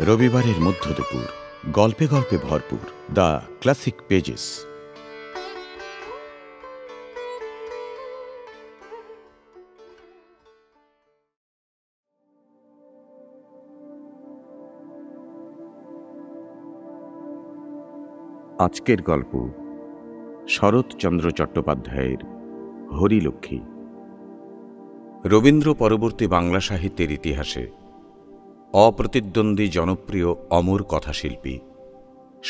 রবিবারের মধ্য দুপুর, গল্পে গল্পে ভরপুর দ্য ক্লাসিক পেজেস। আজকের গল্প শরৎচন্দ্র চট্টোপাধ্যায়ের হরিলক্ষ্মী। রবীন্দ্র পরবর্তী বাংলা সাহিত্যের ইতিহাসে অপ্রতিদ্বন্দ্বী জনপ্রিয় অমর কথাশিল্পী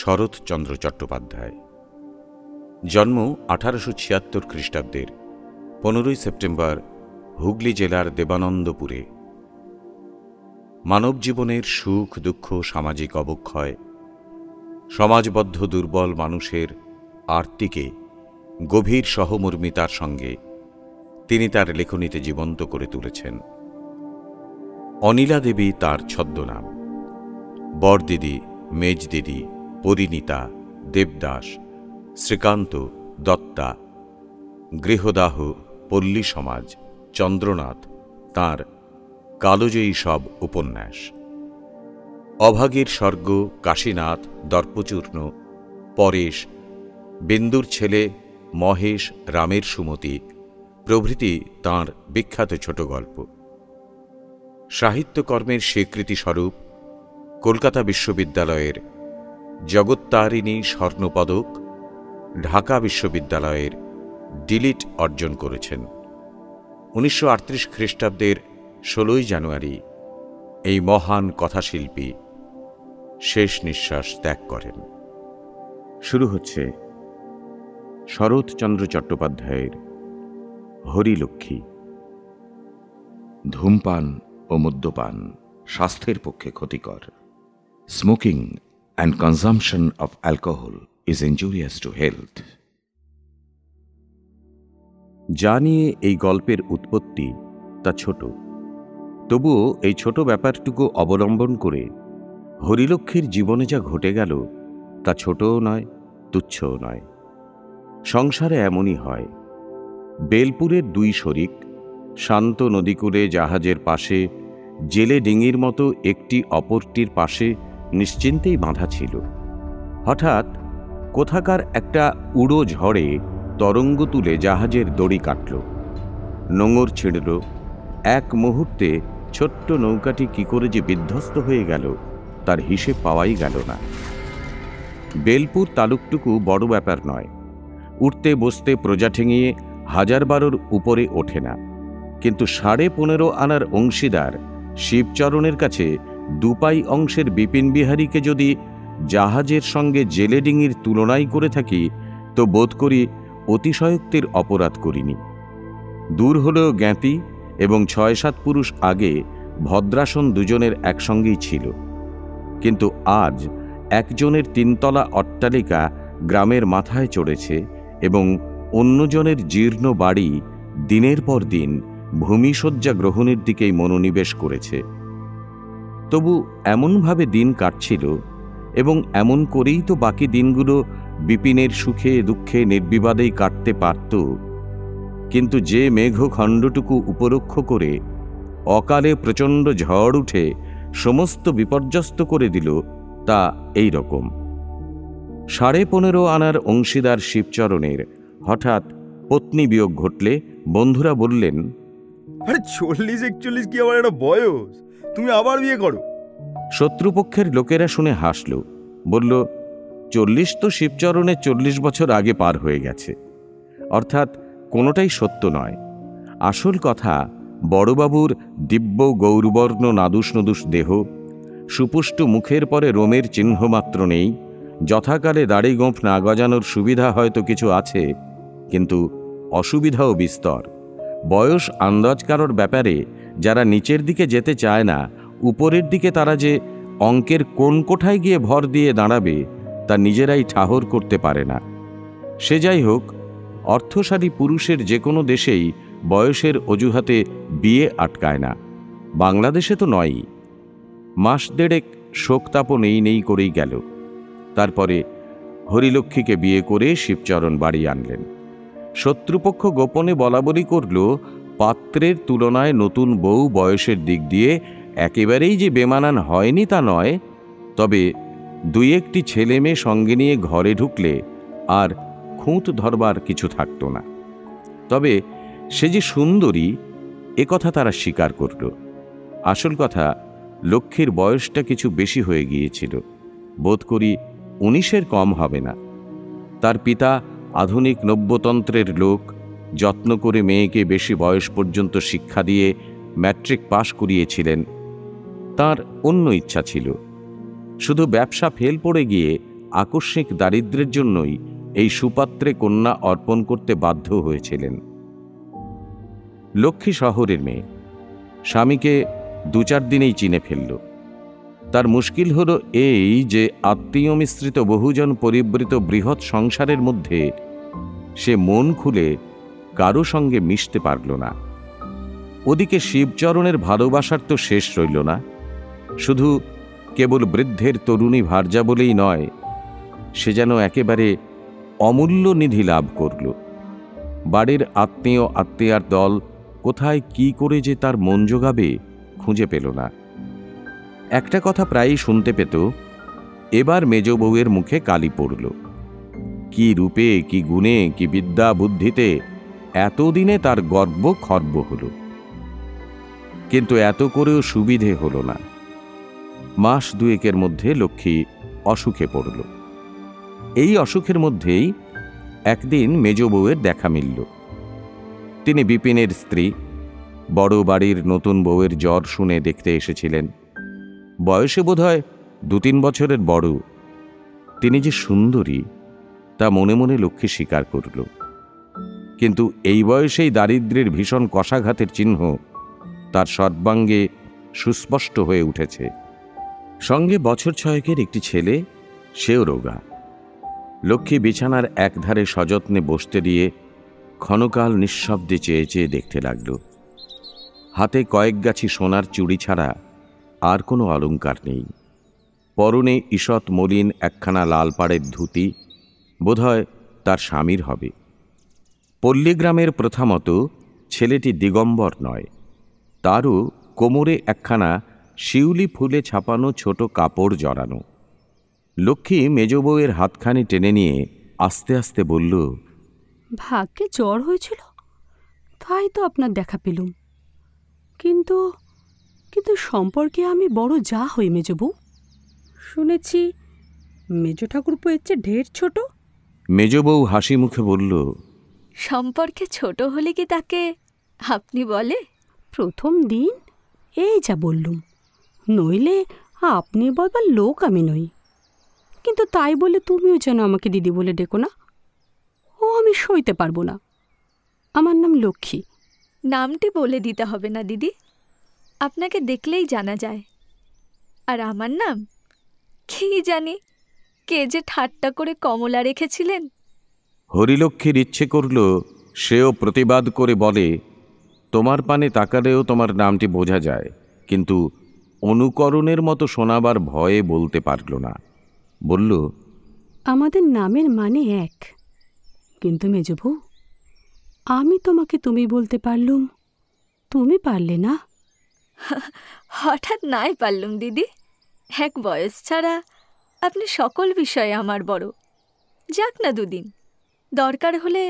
শরৎচন্দ্র চট্টোপাধ্যায়। জন্ম 1876 খ্রিস্টাব্দের 15 সেপ্টেম্বর হুগলি জেলার দেবানন্দপুরে। মানব জীবনের সুখ দুঃখ, সামাজিক অবক্ষয়, সমাজবদ্ধ দুর্বল মানুষের আর্তিকে গভীর সহমর্মিতার সঙ্গে তিনি তার লেখনীতে জীবন্ত করে তুলেছেন। অনিলা দেবী তাঁর ছদ্মনাম। বরদিদি, মেজদিদি, পরিণীতা, দেবদাস, শ্রীকান্ত, দত্তা, গৃহদাহ, পল্লী সমাজ, চন্দ্রনাথ তাঁর কালজয়ী সব উপন্যাস। অভাগীর স্বর্গ, কাশীনাথ, দর্পচূর্ণ, পরেশ, বিন্দুর ছেলে, মহেশ, রামের সুমতি প্রভৃতি তাঁর বিখ্যাত ছোট গল্প। সাহিত্যকর্মের স্বীকৃতিস্বরূপ কলকাতা বিশ্ববিদ্যালয়ের জগত্তারিণী স্বর্ণপদক, ঢাকা বিশ্ববিদ্যালয়ের ডিলিট অর্জন করেছেন। 1938 খ্রিস্টাব্দের 16 জানুয়ারি এই মহান কথাশিল্পী শেষ নিঃশ্বাস ত্যাগ করেন। শুরু হচ্ছে শরৎচন্দ্র চট্টোপাধ্যায়ের হরিলক্ষ্মী। ধূমপান ও মদ্যপান স্বাস্থ্যের পক্ষে ক্ষতিকর। Smoking and consumption of alcohol is injurious to health. যা নিয়ে এই গল্পের উৎপত্তি তা ছোট, তবুও এই ছোট ব্যাপারটুকু অবলম্বন করে হরিলক্ষ্মীর জীবনে যা ঘটে গেল তা ছোটও নয়, তুচ্ছও নয়। সংসারে এমনই হয়। বেলপুরের দুই শরিক শান্ত নদীকূলে জাহাজের পাশে জেলে ডিঙির মতো একটি অপরটির পাশে নিশ্চিন্তেই বাঁধা ছিল। হঠাৎ কোথাকার একটা উড়ো ঝড়ে তরঙ্গ তুলে জাহাজের দড়ি কাটল, নোঙর ছিঁড়ল। এক মুহূর্তে ছোট্ট নৌকাটি কি করে যে বিধ্বস্ত হয়ে গেল তার হিসেব পাওয়াই গেল না। বেলপুর তালুকটুকু বড় ব্যাপার নয়, উঠতে বসতে প্রজা ঠেঙিয়ে 1000-12 উপরে ওঠে না, কিন্তু 15.5 আনার অংশীদার শিবচরণের কাছে 2 পাই অংশের বিপিন বিহারীকে যদি জাহাজের সঙ্গে জেলে ডিঙির তুলনাই করে থাকি তো বোধ করি অতিশয়োক্তির অপরাধ করিনি। দূর হলেও জ্ঞাতি এবং 6-7 পুরুষ আগে ভদ্রাসন দুজনের একসঙ্গেই ছিল, কিন্তু আজ একজনের 3 তলা অট্টালিকা গ্রামের মাথায় চড়েছে এবং অন্যজনের জীর্ণ বাড়ি দিনের পর দিন ভূমিশয্যা গ্রহণের দিকেই মনোনিবেশ করেছে। তবু এমনভাবে দিন কাটছিল এবং এমন করেই তো বাকি দিনগুলো বিপিনের সুখে দুঃখে নির্বিবাদেই কাটতে পারত। কিন্তু যে মেঘখণ্ডটুকু উপলক্ষ করে অকালে প্রচণ্ড ঝড় উঠে সমস্ত বিপর্যস্ত করে দিল তা এই রকম। 15.5 আনার অংশীদার শিবচরণের হঠাৎ পত্নী বিয়োগ ঘটলে বন্ধুরা বললেন, আরে 40-41 কি আবার একটা বয়স, তুমি আবার বিয়ে করো? শত্রুপক্ষের লোকেরা শুনে হাসল, বলল, 40 তো শিবচরণের 40 বছর আগে পার হয়ে গেছে। অর্থাৎ কোনোটাই সত্য নয়। আসল কথা, বড়বাবুর দিব্য গৌরবর্ণ নাদুস নদুস দেহ, সুপুষ্ট মুখের পরে রোমের চিহ্নমাত্র নেই। যথাকালে দাড়ি গোঁফ না গজানোর সুবিধা হয়তো কিছু আছে, কিন্তু অসুবিধাও বিস্তর। বয়স আন্দাজ কারোর ব্যাপারে যারা নিচের দিকে যেতে চায় না, উপরের দিকে তারা যে অঙ্কের কোন কোঠায় গিয়ে ভর দিয়ে দাঁড়াবে তা নিজেরাই ঠাহর করতে পারে না। সে যাই হোক, অর্থশালী পুরুষের যে কোনো দেশেই বয়সের অজুহাতে বিয়ে আটকায় না, বাংলাদেশে তো নয়ই। মাস দেড়েক শোকতাপ নেই করেই গেল। তারপরে হরিলক্ষ্মীকে বিয়ে করে শিবচরণ বাড়ি আনলেন। শত্রুপক্ষ গোপনে বলাবলি করল, পাত্রের তুলনায় নতুন বউ বয়সের দিক দিয়ে একেবারেই যে বেমানান হয়নি তা নয়, তবে দুই একটি ছেলে মেয়ে সঙ্গে নিয়ে ঘরে ঢুকলে আর খুঁত ধরবার কিছু থাকত না। তবে সে যে সুন্দরী কথা তারা স্বীকার করল। আসল কথা, লক্ষ্মীর বয়সটা কিছু বেশি হয়ে গিয়েছিল, বোধ করি 19-এর কম হবে না। তার পিতা আধুনিক নব্যতন্ত্রের লোক, যত্ন করে মেয়েকে বেশি বয়স পর্যন্ত শিক্ষা দিয়ে ম্যাট্রিক পাশ করিয়েছিলেন। তার অন্য ইচ্ছা ছিল, শুধু ব্যবসা ফেল পড়ে গিয়ে আকস্মিক দারিদ্র্যের জন্যই এই সুপাত্রে কন্যা অর্পণ করতে বাধ্য হয়েছিলেন। লক্ষ্মী শহরের মেয়ে, স্বামীকে 2-4 দিনেই চিনে ফেলল। তার মুশকিল হল এই যে আত্মীয় মিশ্রিত বহুজন পরিবৃত বৃহৎ সংসারের মধ্যে সে মন খুলে কারো সঙ্গে মিশতে পারল না। ওদিকে শিবচরণের ভালোবাসার তো শেষ রইল না। শুধু কেবল বৃদ্ধের তরুণী ভার্যা বলেই নয়, সে যেন একেবারে অমূল্য নিধি লাভ করল। বাড়ির আত্মীয়ার দল কোথায় কি করে যে তার মন জোগাবে খুঁজে পেল না। একটা কথা প্রায়ই শুনতে পেত, এবার মেজ বউয়ের মুখে কালি পড়ল। কি রূপে, কি গুণে, কি বিদ্যা বুদ্ধিতে এতদিনে তার গর্ব খর্ব হল। কিন্তু এত করেও সুবিধে হল না। মাস 2-এর মধ্যে লক্ষ্মী অসুখে পড়ল। এই অসুখের মধ্যেই একদিন মেজ বউয়ের দেখা মিলল। তিনি বিপিনের স্ত্রী, বড় বাড়ির নতুন বউয়ের জ্বর শুনে দেখতে এসেছিলেন। বয়সে বোধহয় 2-3 বছরের বড়। তিনি যে সুন্দরী তা মনে মনে লক্ষ্মী স্বীকার করল। কিন্তু এই বয়সেই দারিদ্র্যের ভীষণ কষাঘাতের চিহ্ন তার সর্বাঙ্গে সুস্পষ্ট হয়ে উঠেছে। সঙ্গে বছর 6-এর একটি ছেলে, সেও রোগা। লক্ষ্মী বিছানার একধারে সযত্নে বসতে দিয়ে ক্ষণকাল নিঃশব্দে চেয়ে চেয়ে দেখতে লাগল। হাতে কয়েক গাছি সোনার চুড়ি ছাড়া আর কোনো অলংকার নেই। পরনে ঈষৎ মলিন একখানা লাল পাড়ের ধুতি, বোধহয় তার স্বামীর হবে। পল্লীগ্রামের প্রথামতো ছেলেটি দিগম্বর নয়, তারও কোমরে একখানা শিউলি ফুলে ছাপানো ছোট কাপড় জড়ানো। লক্ষ্মী মেজ বউয়ের হাতখানি টেনে নিয়ে আস্তে আস্তে বলল, ভাগ্যে জ্বর হয়েছিল, তাই তো আপনার দেখা পেলুম। কিন্তু কিন্তু সম্পর্কে আমি বড় যা হই মেজ বউ। শুনেছি মেজ ঠাকুরপো এর চেয়ে ঢের ছোট। মেজ বউ হাসি মুখে বলল, সম্পর্কে ছোট হলে কি তাকে আপনি বলে? প্রথম দিন এই যা বললুম, নইলে আপনি বলবার লোক আমি নই। কিন্তু তাই বলে তুমিও যেন আমাকে দিদি বলে ডেকো না, ও আমি সইতে পারবো না। আমার নাম লক্ষ্মী। নামটি বলে দিতে হবে না দিদি, আপনাকে দেখলেই জানা যায়। আর আমার নাম কি জানি, কে যে ঠাট্টা করে কমলা রেখেছিলেন। হরিলক্ষ্মীর ইচ্ছে করল সেও প্রতিবাদ করে বলে, তোমার পানে তাকালেও তোমার নামটি বোঝা যায়, কিন্তু অনুকরণের মতো শোনাবার ভয়ে বলতে পারল না। বলল, আমাদের নামের মানে এক, কিন্তু মেজ বউ, আমি তোমাকে তুমি বলতে পারলুম, তুমি পারলে না। হঠাৎ নাই পারলুম দিদি, এক বয়স ছাড়া আপনি সকল বিষয়ে আমার বড়। যাক না 2 দিন, দরকার হলে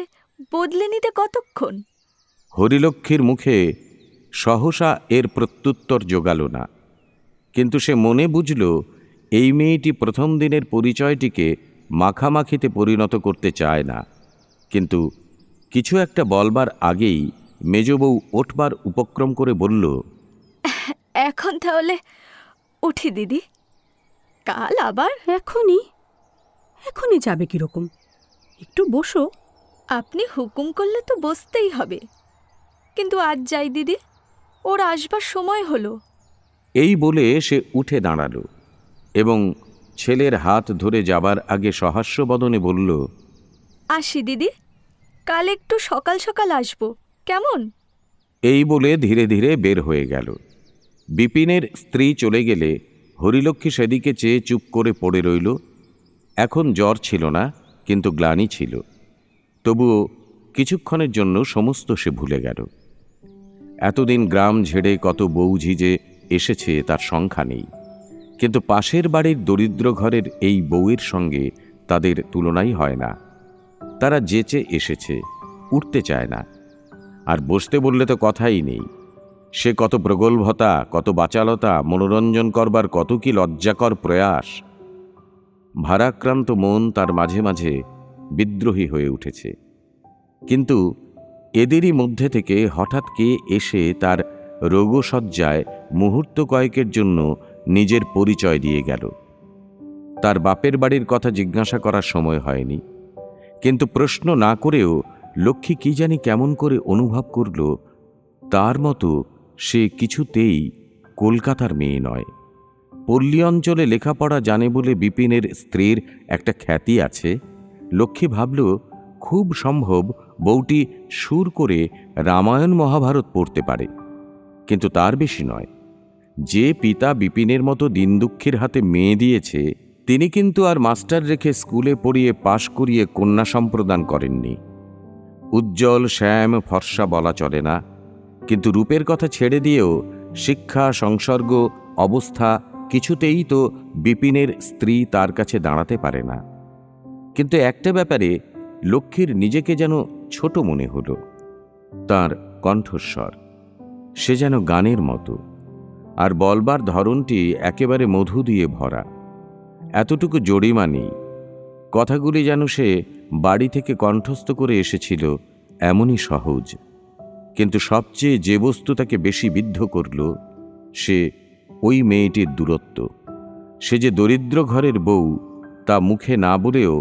বদলে নিতে কতক্ষণ। হরিলক্ষ্মীর মুখে সহসা এর প্রত্যুত্তর জোগাল না, কিন্তু সে মনে বুঝল এই মেয়েটি প্রথম দিনের পরিচয়টিকে মাখামাখিতে পরিণত করতে চায় না। কিন্তু কিছু একটা বলবার আগেই মেজ বউ ওঠবার উপক্রম করে বলল, এখন তাহলে উঠি দিদি, কাল আবার। এখনই যাবে কিরকম? একটু বসো। আপনি হুকুম করলে তো বসতেই হবে, কিন্তু আজ যাই দিদি, ওর আসবার সময় হলো। এই বলে সে উঠে দাঁড়াল এবং ছেলের হাত ধরে যাবার আগে সহাস্য বদনে বলল, আসি দিদি, কাল একটু সকাল সকাল আসবো, কেমন? এই বলে ধীরে ধীরে বের হয়ে গেল। বিপিনের স্ত্রী চলে গেলে হরিলক্ষ্মী সেদিকে চেয়ে চুপ করে পড়ে রইল। এখন জ্বর ছিল না, কিন্তু গ্লানি ছিল। তবুও কিছুক্ষণের জন্য সমস্ত সে ভুলে গেল। এতদিন গ্রাম ঝেড়ে কত বউ ঝিজে এসেছে তার সংখ্যা নেই। কিন্তু পাশের বাড়ির দরিদ্র ঘরের এই বউয়ের সঙ্গে তাদের তুলনাই হয় না। তারা যেচে এসেছে, উঠতে চায় না, আর বসতে বললে তো কথাই নেই। সে কত প্রগল্ভতা, কত বাচালতা, মনোরঞ্জন করবার কত কি লজ্জাকর প্রয়াস। ভারাক্রান্ত মন তার মাঝে মাঝে বিদ্রোহী হয়ে উঠেছে। কিন্তু এদেরই মধ্যে থেকে হঠাৎ কে এসে তার রোগশয্যায় মুহূর্ত কয়েকের জন্য নিজের পরিচয় দিয়ে গেল। তার বাপের বাড়ির কথা জিজ্ঞাসা করার সময় হয়নি, কিন্তু প্রশ্ন না করেও লক্ষ্মী কি জানি কেমন করে অনুভব করল তার মতো সে কিছুতেই কলকাতার মেয়ে নয়। পল্লী অঞ্চলে লেখাপড়া জানে বলে বিপিনের স্ত্রীর একটা খ্যাতি আছে। লক্ষ্মী ভাবল খুব সম্ভব বউটি সুর করে রামায়ণ মহাভারত পড়তে পারে, কিন্তু তার বেশি নয়। যে পিতা বিপিনের মতো দিন দুঃখের হাতে মেয়ে দিয়েছে, তিনি কিন্তু আর মাস্টার রেখে স্কুলে পড়িয়ে পাশ করিয়ে কন্যা সম্প্রদান করেননি। উজ্জ্বল শ্যাম ফর্সা বলা চলে না, কিন্তু রূপের কথা ছেড়ে দিয়েও শিক্ষা, সংসর্গ, অবস্থা কিছুতেই তো বিপিনের স্ত্রী তার কাছে দাঁড়াতে পারে না। কিন্তু একটা ব্যাপারে লক্ষ্মীর নিজেকে যেন ছোট মনে হল, তার কণ্ঠস্বর। সে যেন গানের মতো, আর বলবার ধরনটি একেবারে মধু দিয়ে ভরা। এতটুকু জড়িমা নেই, কথাগুলি যেন সে বাড়ি থেকে কণ্ঠস্থ করে এসেছিল, এমনই সহজ। কিন্তু সবচেয়ে যে বস্তু তাকে বেশি বিদ্ধ করল, সে ওই মেয়েটির দূরত্ব। সে যে দরিদ্র ঘরের বউ তা মুখে না বলেও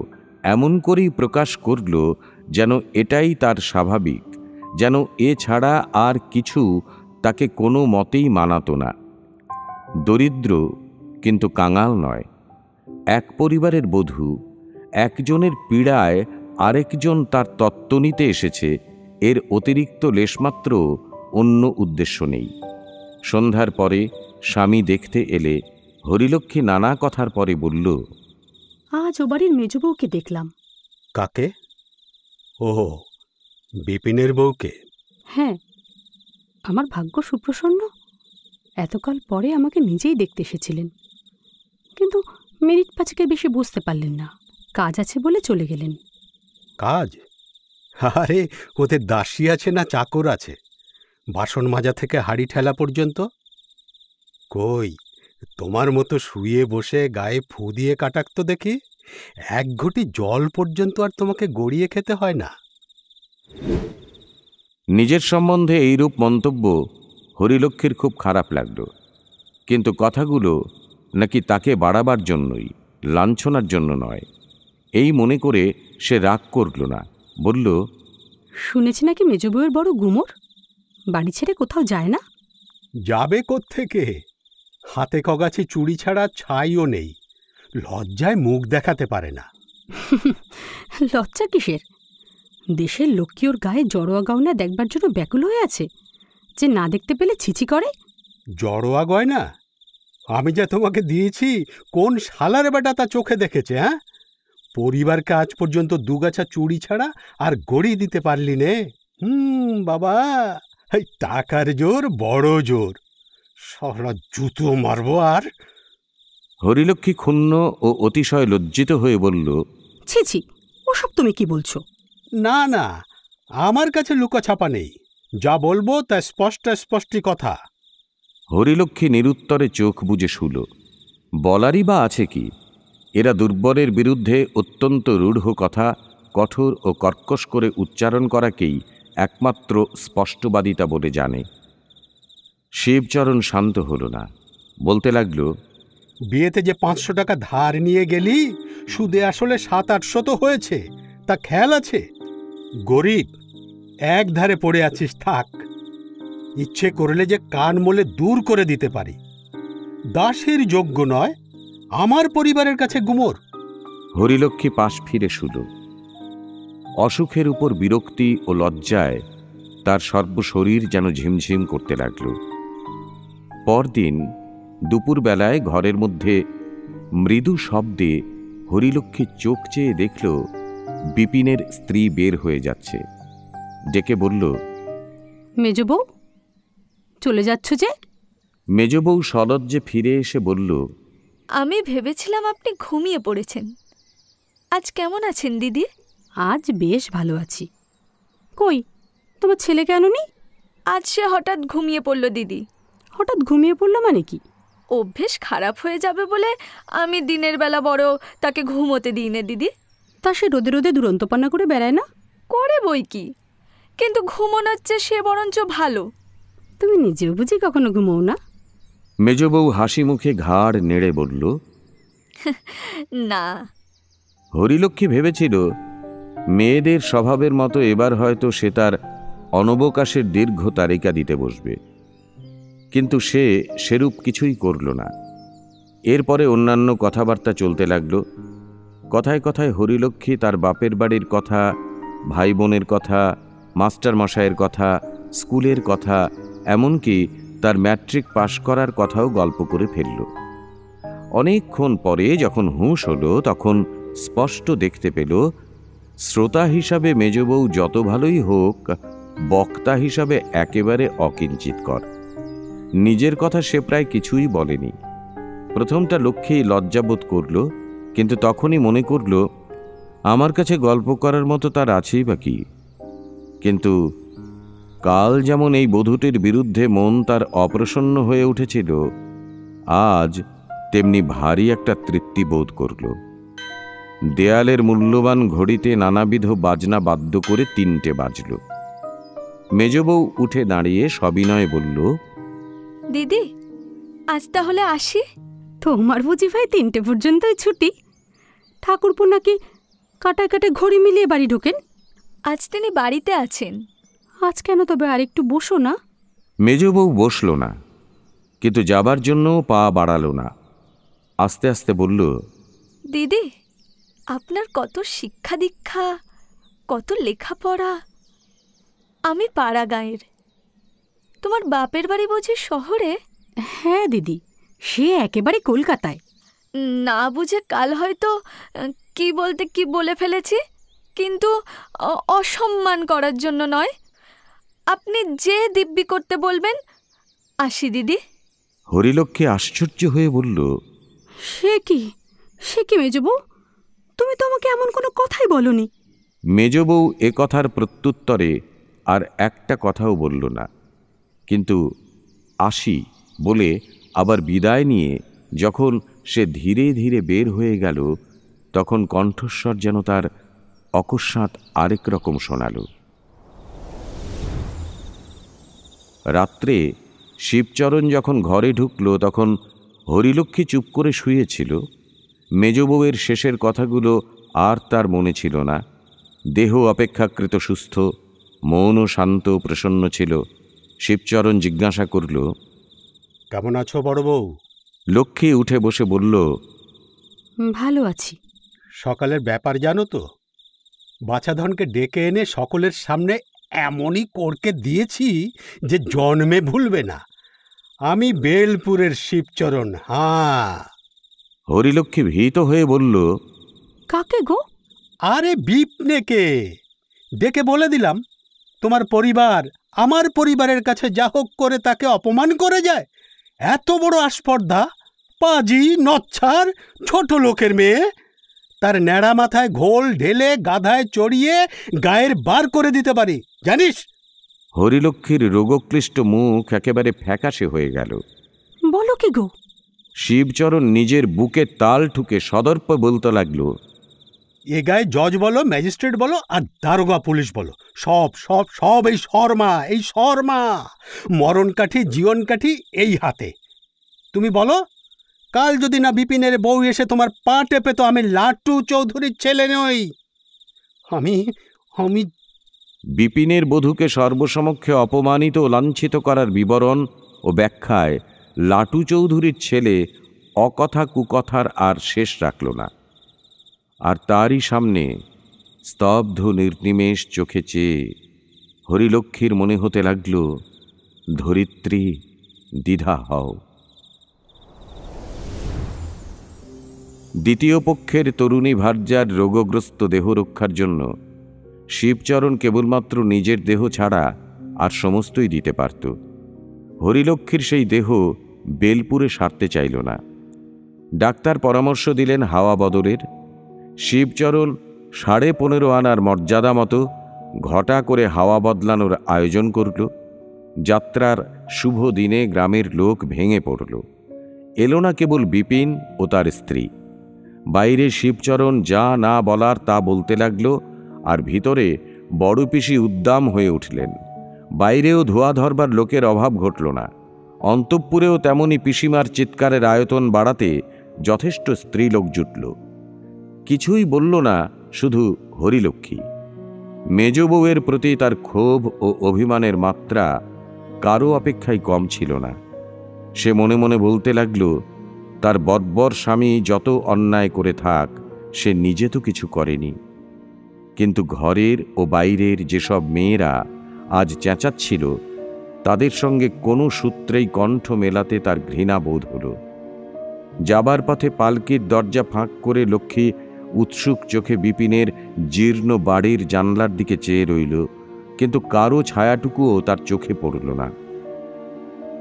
এমন করেই প্রকাশ করল যেন এটাই তার স্বাভাবিক, যেন এ ছাড়া আর কিছু তাকে কোনো মতেই মানাতো না। দরিদ্র কিন্তু কাঙাল নয়, এক পরিবারের বধূ। একজনের পীড়ায় আরেকজন তার তত্ত্ব নিতে এসেছে, এর অতিরিক্ত লেশমাত্র অন্য উদ্দেশ্য নেই। সন্ধ্যার পরে স্বামী দেখতে এলে হরিলক্ষ্মী নানা কথার পরে বলল, আজ ও বাড়ির মেজবউকে দেখলাম। কাকে? ও, বিপিনের বউকে? হ্যাঁ, আমার ভাগ্য সুপ্রসন্ন, এতকাল পরে আমাকে নিজেই দেখতে এসেছিলেন। কিন্তু মিনিট পাঁচেকের বেশি বুঝতে পারলেন না, কাজ আছে বলে চলে গেলেন। কাজ? আরে, ওদের দাসী আছে না চাকর আছে? বাসন মাজা থেকে হাঁড়ি ঠেলা পর্যন্ত। কই, তোমার মতো শুয়ে বসে গায়ে ফু দিয়ে কাটাক তো দেখি। এক ঘটি জল পর্যন্ত আর তোমাকে গড়িয়ে খেতে হয় না। নিজের সম্বন্ধে এইরূপ মন্তব্য হরিলক্ষ্মীর খুব খারাপ লাগল, কিন্তু কথাগুলো নাকি তাকে বাড়াবার জন্যই, লাঞ্ছনার জন্য নয়। এই মনে করে সে রাগ করল না, বলল, শুনেছি নাকি মেজবউয়ের বড় গুমর, বাড়ি ছেড়ে কোথাও যায় না। যাবে কোত্থেকে? হাতে কগাছি চুড়ি ছাড়া ছাইও নেই, লজ্জায় মুখ দেখাতে পারে না। লজ্জা কিসের? দেশের লক্ষ্মী ওর গায়ে জড়োয়া গয়না দেখবার জন্য ব্যাকুল হয়ে আছে, যে না দেখতে পেলে ছিছি করে। জড়োয়া গয়না? আমি যা তোমাকে দিয়েছি, কোন শালার বেটা তা চোখে দেখেছে? হ্যাঁ, পরিবারকে আজ পর্যন্ত দুগাছা চুড়ি ছাড়া আর গড়ি দিতে পারলি নে। বাবা, এই টাকার জোর বড় জোর, সারা জুতো মারবো। আর হরিলক্ষ্মী ক্ষুণ্ণ ও অতিশয় লজ্জিত হয়ে বলল, ছি ছি, ওসব তুমি কি বলছো? না না, আমার কাছে লুকাছাপা নেই, যা বলবো তা স্পষ্ট স্পষ্টি কথা। হরিলক্ষ্মী নিরুত্তরে চোখ বুজে শুল। বলারই বা আছে কি? এরা দুর্বলের বিরুদ্ধে অত্যন্ত রূঢ় কথা কঠোর ও কর্কশ করে উচ্চারণ করাকেই একমাত্র স্পষ্টবাদিতা বলে জানে। শিবচরণ শান্ত হল না, বলতে লাগল, বিয়েতে যে 500 টাকা ধার নিয়ে গেলি, সুদে আসলে 700-800 তো হয়েছে, তা খেয়াল আছে? গরিব, এক ধারে পড়ে আছিস, থাক। ইচ্ছে করলে যে কান মোলে দূর করে দিতে পারি। দাসের যোগ্য নয়, আমার পরিবারের কাছে গুমর। হরিলক্ষ্মী পাশ ফিরে শুল। অসুখের উপর বিরক্তি ও লজ্জায় তার সর্বশরীর যেন ঝিমঝিম করতে লাগল। পরদিন দুপুরবেলায় ঘরের মধ্যে মৃদু শব্দে হরিলক্ষ্মী চোখ চেয়ে দেখল বিপিনের স্ত্রী বের হয়ে যাচ্ছে। ডেকে বলল, মেজবউ, চলে যাচ্ছ যে? মেজবউ সলজ্জে ফিরে এসে বলল, আমি ভেবেছিলাম আপনি ঘুমিয়ে পড়েছেন। আজ কেমন আছেন দিদি? আজ বেশ ভালো আছি। কই তোমার ছেলে কেন নি? আজ সে হঠাৎ ঘুমিয়ে পড়ল দিদি। হঠাৎ ঘুমিয়ে পড়লো মানে কি? অভ্যেস খারাপ হয়ে যাবে বলে আমি দিনের বেলা বড় তাকে ঘুমোতে দিই না দিদি। তা সে রোদে রোদে দুরন্তপান্না করে বেড়ায় না? করে বই কি, কিন্তু ঘুমোনোর চেয়ে সে বরঞ্চ ভালো। তুমি নিজেও বুঝি কখনো ঘুমোও না? মেজবউ হাসি মুখে ঘাড় নেড়ে বলল, না। হরিলক্ষ্মী ভেবেছিল মেয়েদের স্বভাবের মতো এবার হয়তো সে তার অনবকাশের দীর্ঘ তালিকা দিতে বসবে, কিন্তু সে সেরূপ কিছুই করল না। এরপরে অন্যান্য কথাবার্তা চলতে লাগল। কথায় কথায় হরিলক্ষ্মী তার বাপের বাড়ির কথা, ভাই বোনের কথা, মাস্টারমশাইয়ের কথা, স্কুলের কথা, এমনকি তার ম্যাট্রিক পাশ করার কথাও গল্প করে ফেলল। অনেকক্ষণ পরে যখন হুঁশ হলো তখন স্পষ্ট দেখতে পেল শ্রোতা হিসাবে মেজবউ যত ভালোই হোক, বক্তা হিসাবে একেবারে অকিঞ্চিতকর। নিজের কথা সে প্রায় কিছুই বলেনি। প্রথমটা লক্ষ্যেই লজ্জাবোধ করল, কিন্তু তখনই মনে করল আমার কাছে গল্প করার মতো তার আছেই বা কি। কিন্তু কাল যেমন এই বধূটির বিরুদ্ধে মন তার অপ্রসন্ন হয়ে উঠেছিল, আজ তেমনি ভারী একটা তৃপ্তি বোধ করল। দেয়ালের মূল্যবান ঘড়িতে নানাবিধ বাজনা বাদ্য করে 3টে বাজল। মেজবউ উঠে দাঁড়িয়ে সবিনয়ে বলল, দিদি আজ তাহলে আসি? তোমার বুঝি ভাই 3টে পর্যন্তই ছুটি? ঠাকুরপো নাকি কাটায় কাটায় ঘড়ি মিলিয়ে বাড়ি ঢোকেন। আজ তিনি বাড়িতে আছেন। আজ কেন তবে আর একটু বসো না? মেজবউ বসল না, কিন্তু যাবার জন্য পা বাড়াল না। আস্তে আস্তে বলল, দিদি আপনার কত শিক্ষা দীক্ষা, কত লেখাপড়া। আমি পাড়া গাঁয়ের, তোমার বাপের বাড়ি বুঝি শহরে? হ্যাঁ দিদি, সে একেবারে কলকাতায়। না বুঝে কাল হয়তো কি বলতে কি বলে ফেলেছি, কিন্তু অসম্মান করার জন্য নয়। আপনি যে দিব্যি করতে বলবেন। আসি দিদি। হরিলক্ষ্মী আশ্চর্য হয়ে বলল, সে কি মেজবউ, তুমি তো আমাকে এমন কোনো কথাই বলনি। মেজবউ এ কথার প্রত্যুত্তরে আর একটা কথাও বলল না, কিন্তু আসি বলে আবার বিদায় নিয়ে যখন সে ধীরে ধীরে বের হয়ে গেল, তখন কণ্ঠস্বর যেন তার অকস্মাৎ আরেক রকম শোনাল। রাত্রে শিবচরণ যখন ঘরে ঢুকল তখন হরিলক্ষ্মী চুপ করে শুয়েছিল। মেজবউয়ের শেষের কথাগুলো আর তার মনে ছিল না। দেহ অপেক্ষাকৃত সুস্থ, মন ও শান্ত প্রসন্ন ছিল। শিবচরণ জিজ্ঞাসা করল, কেমন আছো বড় বউ? লক্ষ্মী উঠে বসে বলল, ভালো আছি। সকালের ব্যাপার জানো তো? বাছাধনকে ডেকে এনে সকলের সামনে এমনই করকে দিয়েছি যে জন্মে ভুলবে না। আমি বেলপুরের শিবচরণ। হ্যাঁ। হরিলক্ষ্মী ভীত হয়ে বলল, কাকে গো? আরে বিপনেকে ডেকে বলে দিলাম তোমার পরিবার আমার পরিবারের কাছে যা হোক করে তাকে অপমান করে যায়। এত বড় আস্পর্ধা, পাজি নচ্ছার ছোট লোকের মেয়ে, তার ন্যাড়া মাথায় ঘোল ঢেলে গাধায় চড়িয়ে গায়ের বার করে দিতে পারি, জানিস? হরিলক্ষ্মীর রোগক্লিষ্ট মুখ একেবারে ফ্যাকাশে হয়ে গেল। বলো কি গো? শিবচরণ নিজের বুকে তাল ঠুকে সদর্প বলতে লাগল, এ গায়ে জজ বলো, ম্যাজিস্ট্রেট বলো আর দারোগা পুলিশ বলো, সব সব সব এই শর্মা মরণ কাঠি জীবন কাঠি এই হাতে। তুমি বলো, কাল যদি না বিপিনের বউ এসে তোমার পা টেপে, তো আমি লাটু চৌধুরীর ছেলে নই। আমি আমি বিপিনের বধূকে সর্বসমক্ষে অপমানিত ও লাঞ্ছিত করার বিবরণ ও ব্যাখ্যায় লাটু চৌধুরীর ছেলে অকথা কুকথার আর শেষ রাখল না। আর তারই সামনে স্তব্ধ নির্নিমেষ চোখে চেয়ে হরিলক্ষ্মীর মনে হতে লাগল, ধরিত্রী দ্বিধা হও। দ্বিতীয় পক্ষের তরুণী ভার্যার রোগগ্রস্ত দেহ রক্ষার জন্য শিবচরণ কেবলমাত্র নিজের দেহ ছাড়া আর সমস্তই দিতে পারত। হরিলক্ষ্মীর সেই দেহ বেলপুরে সারতে চাইল না। ডাক্তার পরামর্শ দিলেন হাওয়া বদলের। শিবচরণ 15.5 আনার মর্যাদা মতো ঘটা করে হাওয়া বদলানোর আয়োজন করল। যাত্রার শুভ দিনে গ্রামের লোক ভেঙে পড়ল। এলো না কেবল বিপিন ও তার স্ত্রী। বাইরে শিবচরণ যা না বলার তা বলতে লাগল, আর ভিতরে বড় পিসি উদ্দাম হয়ে উঠলেন। বাইরেও ধোয়া ধরবার লোকের অভাব ঘটল না। অন্তঃপুরেও তেমনি পিসিমার চিৎকারের আয়তন বাড়াতে যথেষ্ট স্ত্রীলোক জুটল। কিছুই বলল না শুধু হরিলক্ষ্মী। মেজ বউয়ের প্রতি তার ক্ষোভ ও অভিমানের মাত্রা কারো অপেক্ষায় কম ছিল না। সে মনে মনে বলতে লাগল, তার বর্বর স্বামী যত অন্যায় করে থাক, সে নিজে তো কিছু করেনি। কিন্তু ঘরের ও বাইরের যেসব মেয়েরা আজ চেঁচাচ্ছিল, তাদের সঙ্গে কোনো সূত্রেই কণ্ঠ মেলাতে তার ঘৃণা বোধ হল। যাবার পথে পালকির দরজা ফাঁক করে লক্ষ্মী উৎসুক চোখে বিপিনের জীর্ণ বাড়ির জানলার দিকে চেয়ে রইল, কিন্তু কারো ছায়াটুকুও তার চোখে পড়ল না।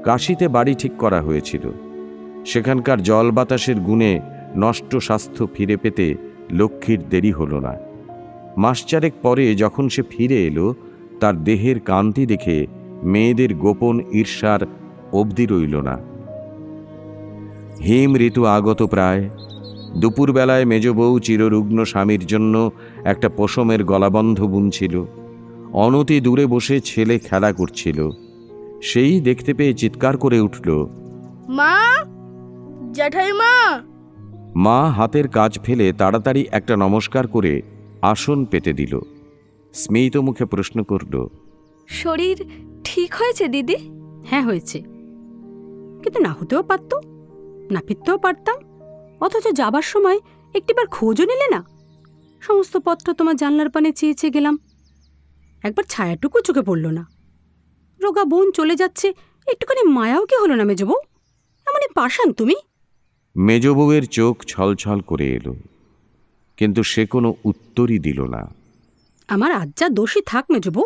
কাশীতে বাড়ি ঠিক করা হয়েছিল। সেখানকার জল বাতাসের গুণে নষ্ট স্বাস্থ্য ফিরে পেতে লক্ষ্মীর দেরি হল না। মাস চারেক পরে যখন সে ফিরে এলো, তার দেহের কান্তি দেখে মেয়েদের গোপন ঈর্ষার অবধি রইল না। হিম ঋতু আগত প্রায়। দুপুরবেলায় মেজ বউ চিররুগ্ন স্বামীর জন্য একটা পশমের গলাবন্ধ বুনছিল। অনতি দূরে বসে ছেলে খেলা করছিল। সেই দেখতে পেয়ে চিৎকার করে উঠল, মা, জ্যাঠাইমা। মা হাতের কাজ ফেলে তাড়াতাড়ি একটা নমস্কার করে আসন পেতে দিল। স্মিত মুখে প্রশ্ন করল, শরীর ঠিক হয়েছে দিদি? হ্যাঁ, হয়েছে, কিন্তু না হতেও পারত, না ফিরতেও পারতাম। অথচ যাবার সময় একটিবার খোঁজও নিলে না। সমস্ত পথটা তোমার জানলার পানে চেয়ে চেয়ে গেলাম, একবার ছায়াটুকু চোখে পড়ল না। রোগা বোন চলে যাচ্ছে, একটুখানি মায়াও কি হলো না মেজবউ? এমনই পাষাণ তুমি। মেজ বউয়ের চোখ ছলছল করে এলো, কিন্তু সে কোনো উত্তরই দিল না। আমার আজ যা দোষী থাক মেজবউ,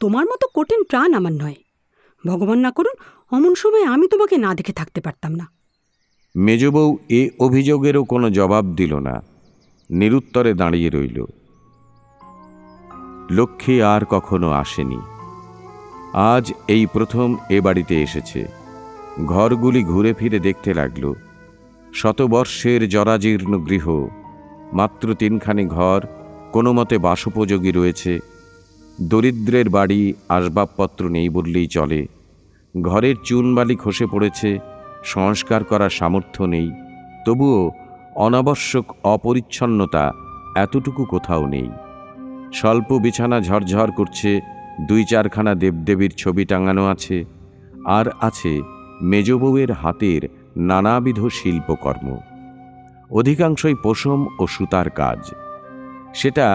তোমার মতো কঠিন প্রাণ আমার নয়। ভগবান না করুন অমন সময় আমি তোমাকে না দেখে থাকতে পারতাম না। মেজ বউ এ অভিযোগেরও কোনো জবাব দিল না, নিরুত্তরে দাঁড়িয়ে রইল। লক্ষ্মী আর কখনো আসেনি। আজ এই প্রথম এ বাড়িতে এসেছে। ঘরগুলি ঘুরে ফিরে দেখতে লাগল। শতবর্ষের জরাজীর্ণ গৃহ, মাত্র 3খানি ঘর কোনো মতে বাসোপযোগী রয়েছে। দরিদ্রের বাড়ি, আসবাবপত্র নেই বললেই চলে। ঘরের চুনবালি খসে পড়েছে, সংস্কার করার সামর্থ্য নেই। তবুও অনাবশ্যক অপরিচ্ছন্নতা এতটুকু কোথাও নেই। স্বল্প বিছানা ঝরঝর করছে, 2-4খানা দেবদেবীর ছবি টাঙানো আছে, আর আছে মেজ বউয়ের হাতের নানাবিধ শিল্পকর্ম। অধিকাংশই পশম ও সুতার কাজ। সেটা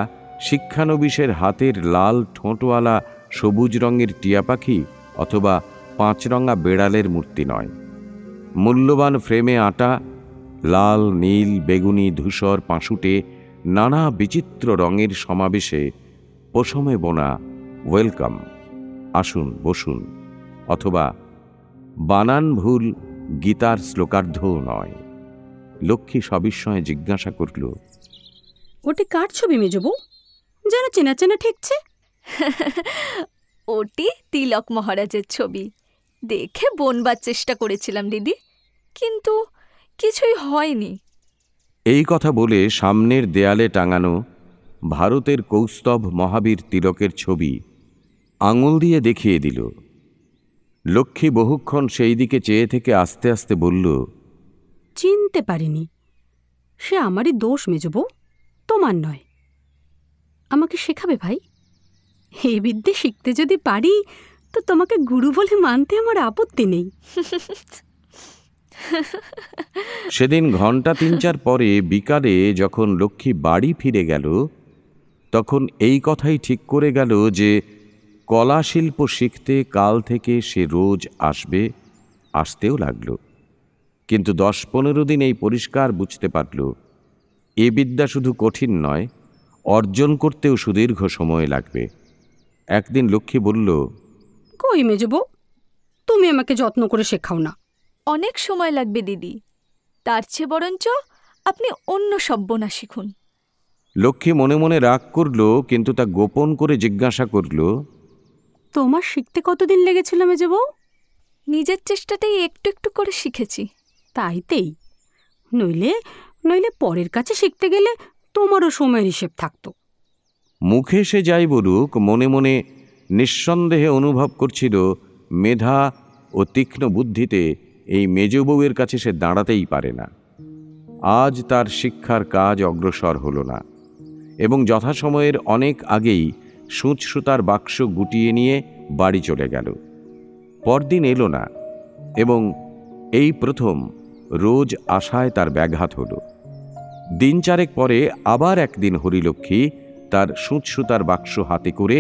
শিক্ষানবিশের হাতের লাল ঠোঁটওয়ালা সবুজ রঙের টিয়া পাখি অথবা 5রঙা বেড়ালের মূর্তি নয়। মূল্যবান ফ্রেমে আটা লাল, নীল, বেগুনি, ধূসর পাশুটে নানা বিচিত্র রঙের সমাবেশে পশমে বোনা ওয়েলকাম, আসুন বসুন, অথবা বানান ভুল গীতার শ্লোকার্ধও নয়। লক্ষ্মী সবিস্ময়ে জিজ্ঞাসা করল, ওটি কার ছবি মেজবউ? যেন চেনা চেনা ঠেকছে। ওটি তিলক মহারাজের ছবি। দেখে বোনবার চেষ্টা করেছিলাম দিদি, কিন্তু কিছুই হয়নি। এই কথা বলে সামনের দেয়ালে টাঙানো ভারতের কৌস্তভ মহাবীর তিলকের ছবি আঙুল দিয়ে দেখিয়ে দিল। লক্ষ্মী বহুক্ষণ সেই দিকে চেয়ে থেকে আস্তে আস্তে বলল, চিনতে পারিনি। সে আমারই দোষ মেজবউ, তোমার নয়। আমাকে শেখাবে ভাই? এই বিদ্যে শিখতে যদি পারি তো তোমাকে গুরু বলে মানতে আমার আপত্তি নেই। সেদিন ঘণ্টা 3-4 পরে বিকালে যখন লক্ষ্মী বাড়ি ফিরে গেল, তখন এই কথাই ঠিক করে গেল যে কলাশিল্প শিখতে কাল থেকে সে রোজ আসবে। আসতেও লাগল। কিন্তু 10-15 দিন এই পরিষ্কার বুঝতে পারল, এ বিদ্যা শুধু কঠিন নয়, অর্জন করতেও সুদীর্ঘ সময় লাগবে। একদিন লক্ষ্মী বলল, কই মেজবউ, তুমি আমাকে যত্ন করে শেখাও না। অনেক সময় লাগবে দিদি। তার চেয়ে বরঞ্চ আপনি অন্য সব্যনা শিখুন। লক্ষ্মী মনে মনে রাগ করল, কিন্তু তা গোপন করে জিজ্ঞাসা করল, তোমার শিখতে কতদিন লেগেছিল মেজো বউ? নিজের চেষ্টাতেই একটু একটু করে শিখেছি। তাইতেই, নইলে নইলে পরের কাছে শিখতে গেলে তোমারও সময়ের হিসেব থাকতো। মুখে সে যাই বলুক, মনে মনে নিঃসন্দেহে অনুভব করছিল মেধা ও তীক্ষ্ণ বুদ্ধিতে এই মেজ বউয়ের কাছে সে দাঁড়াতেই পারে না। আজ তার শিক্ষার কাজ অগ্রসর হল না, এবং যথাসময়ের অনেক আগেই সূচ সুতার বাক্স গুটিয়ে নিয়ে বাড়ি চলে গেল। পরদিন এলো না, এবং এই প্রথম রোজ আশায় তার ব্যাঘাত হল। দিন চারেক পরে আবার একদিন হরিলক্ষ্মী তার সূচ সুতার বাক্স হাতে করে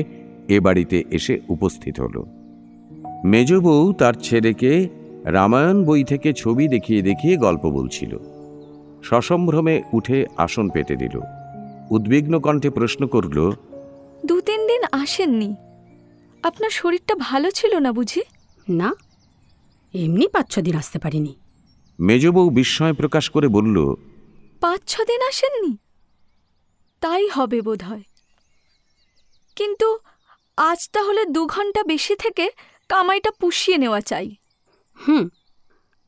এ বাড়িতে এসে উপস্থিত হল। মেজ বউ তার ছেলেকে রামায়ণ বই থেকে ছবি দেখিয়ে দেখিয়ে গল্প বলছিল। সসম্ভ্রমে উঠে আসন পেতে দিল। উদ্বিগ্ন কণ্ঠে প্রশ্ন করল, 2-3 দিন আসেননি? আপনার শরীরটা ভালো ছিল না বুঝি? না, এমনি 5-6 দিন আসতে পারিনি। মেজ বউ বিস্ময় প্রকাশ করে বলল, 5-6 দিন আসেননি? তাই হবে বোধহয়। কিন্তু আজ তাহলে 2 ঘন্টা বেশি থেকে কামাইটা পুষিয়ে নেওয়া চাই।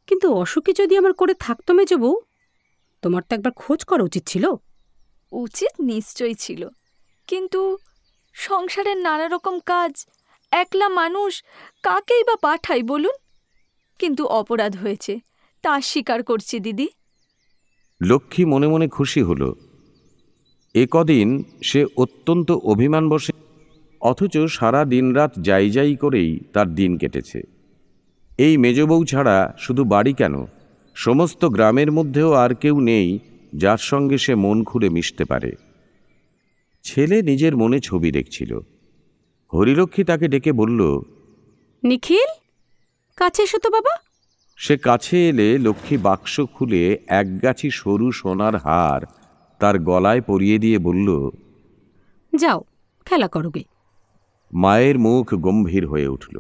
কিন্তু অসুখী যদি আমার করে থাকতো মেজো বউ, তোমার তো একবার খোঁজ করা উচিত ছিল। উচিত নিশ্চয়ই ছিল, কিন্তু সংসারের নানা রকম কাজ, একলা মানুষ, কাকেই বা পাঠাই বলুন? কিন্তু অপরাধ হয়েছে, তা স্বীকার করছি দিদি। লক্ষ্মী মনে মনে খুশি হল। এ কদিন সে অত্যন্ত অভিমান বসে, অথচ সারা দিনরাত যাই যাই করেই তার দিন কেটেছে। এই মেজ বউ ছাড়া শুধু বাড়ি কেন, সমস্ত গ্রামের মধ্যেও আর কেউ নেই যার সঙ্গে সে মন খুলে মিশতে পারে। ছেলে নিজের মনে ছবি দেখছিল। হরিলক্ষ্মী তাকে ডেকে বলল, নিখিল, কাছে এসো তো বাবা। সে কাছে এলে লক্ষ্মী বাক্স খুলে একগাছি সরু সোনার হার তার গলায় পরিয়ে দিয়ে বলল, যাও খেলা করোগে। মায়ের মুখ গম্ভীর হয়ে উঠল।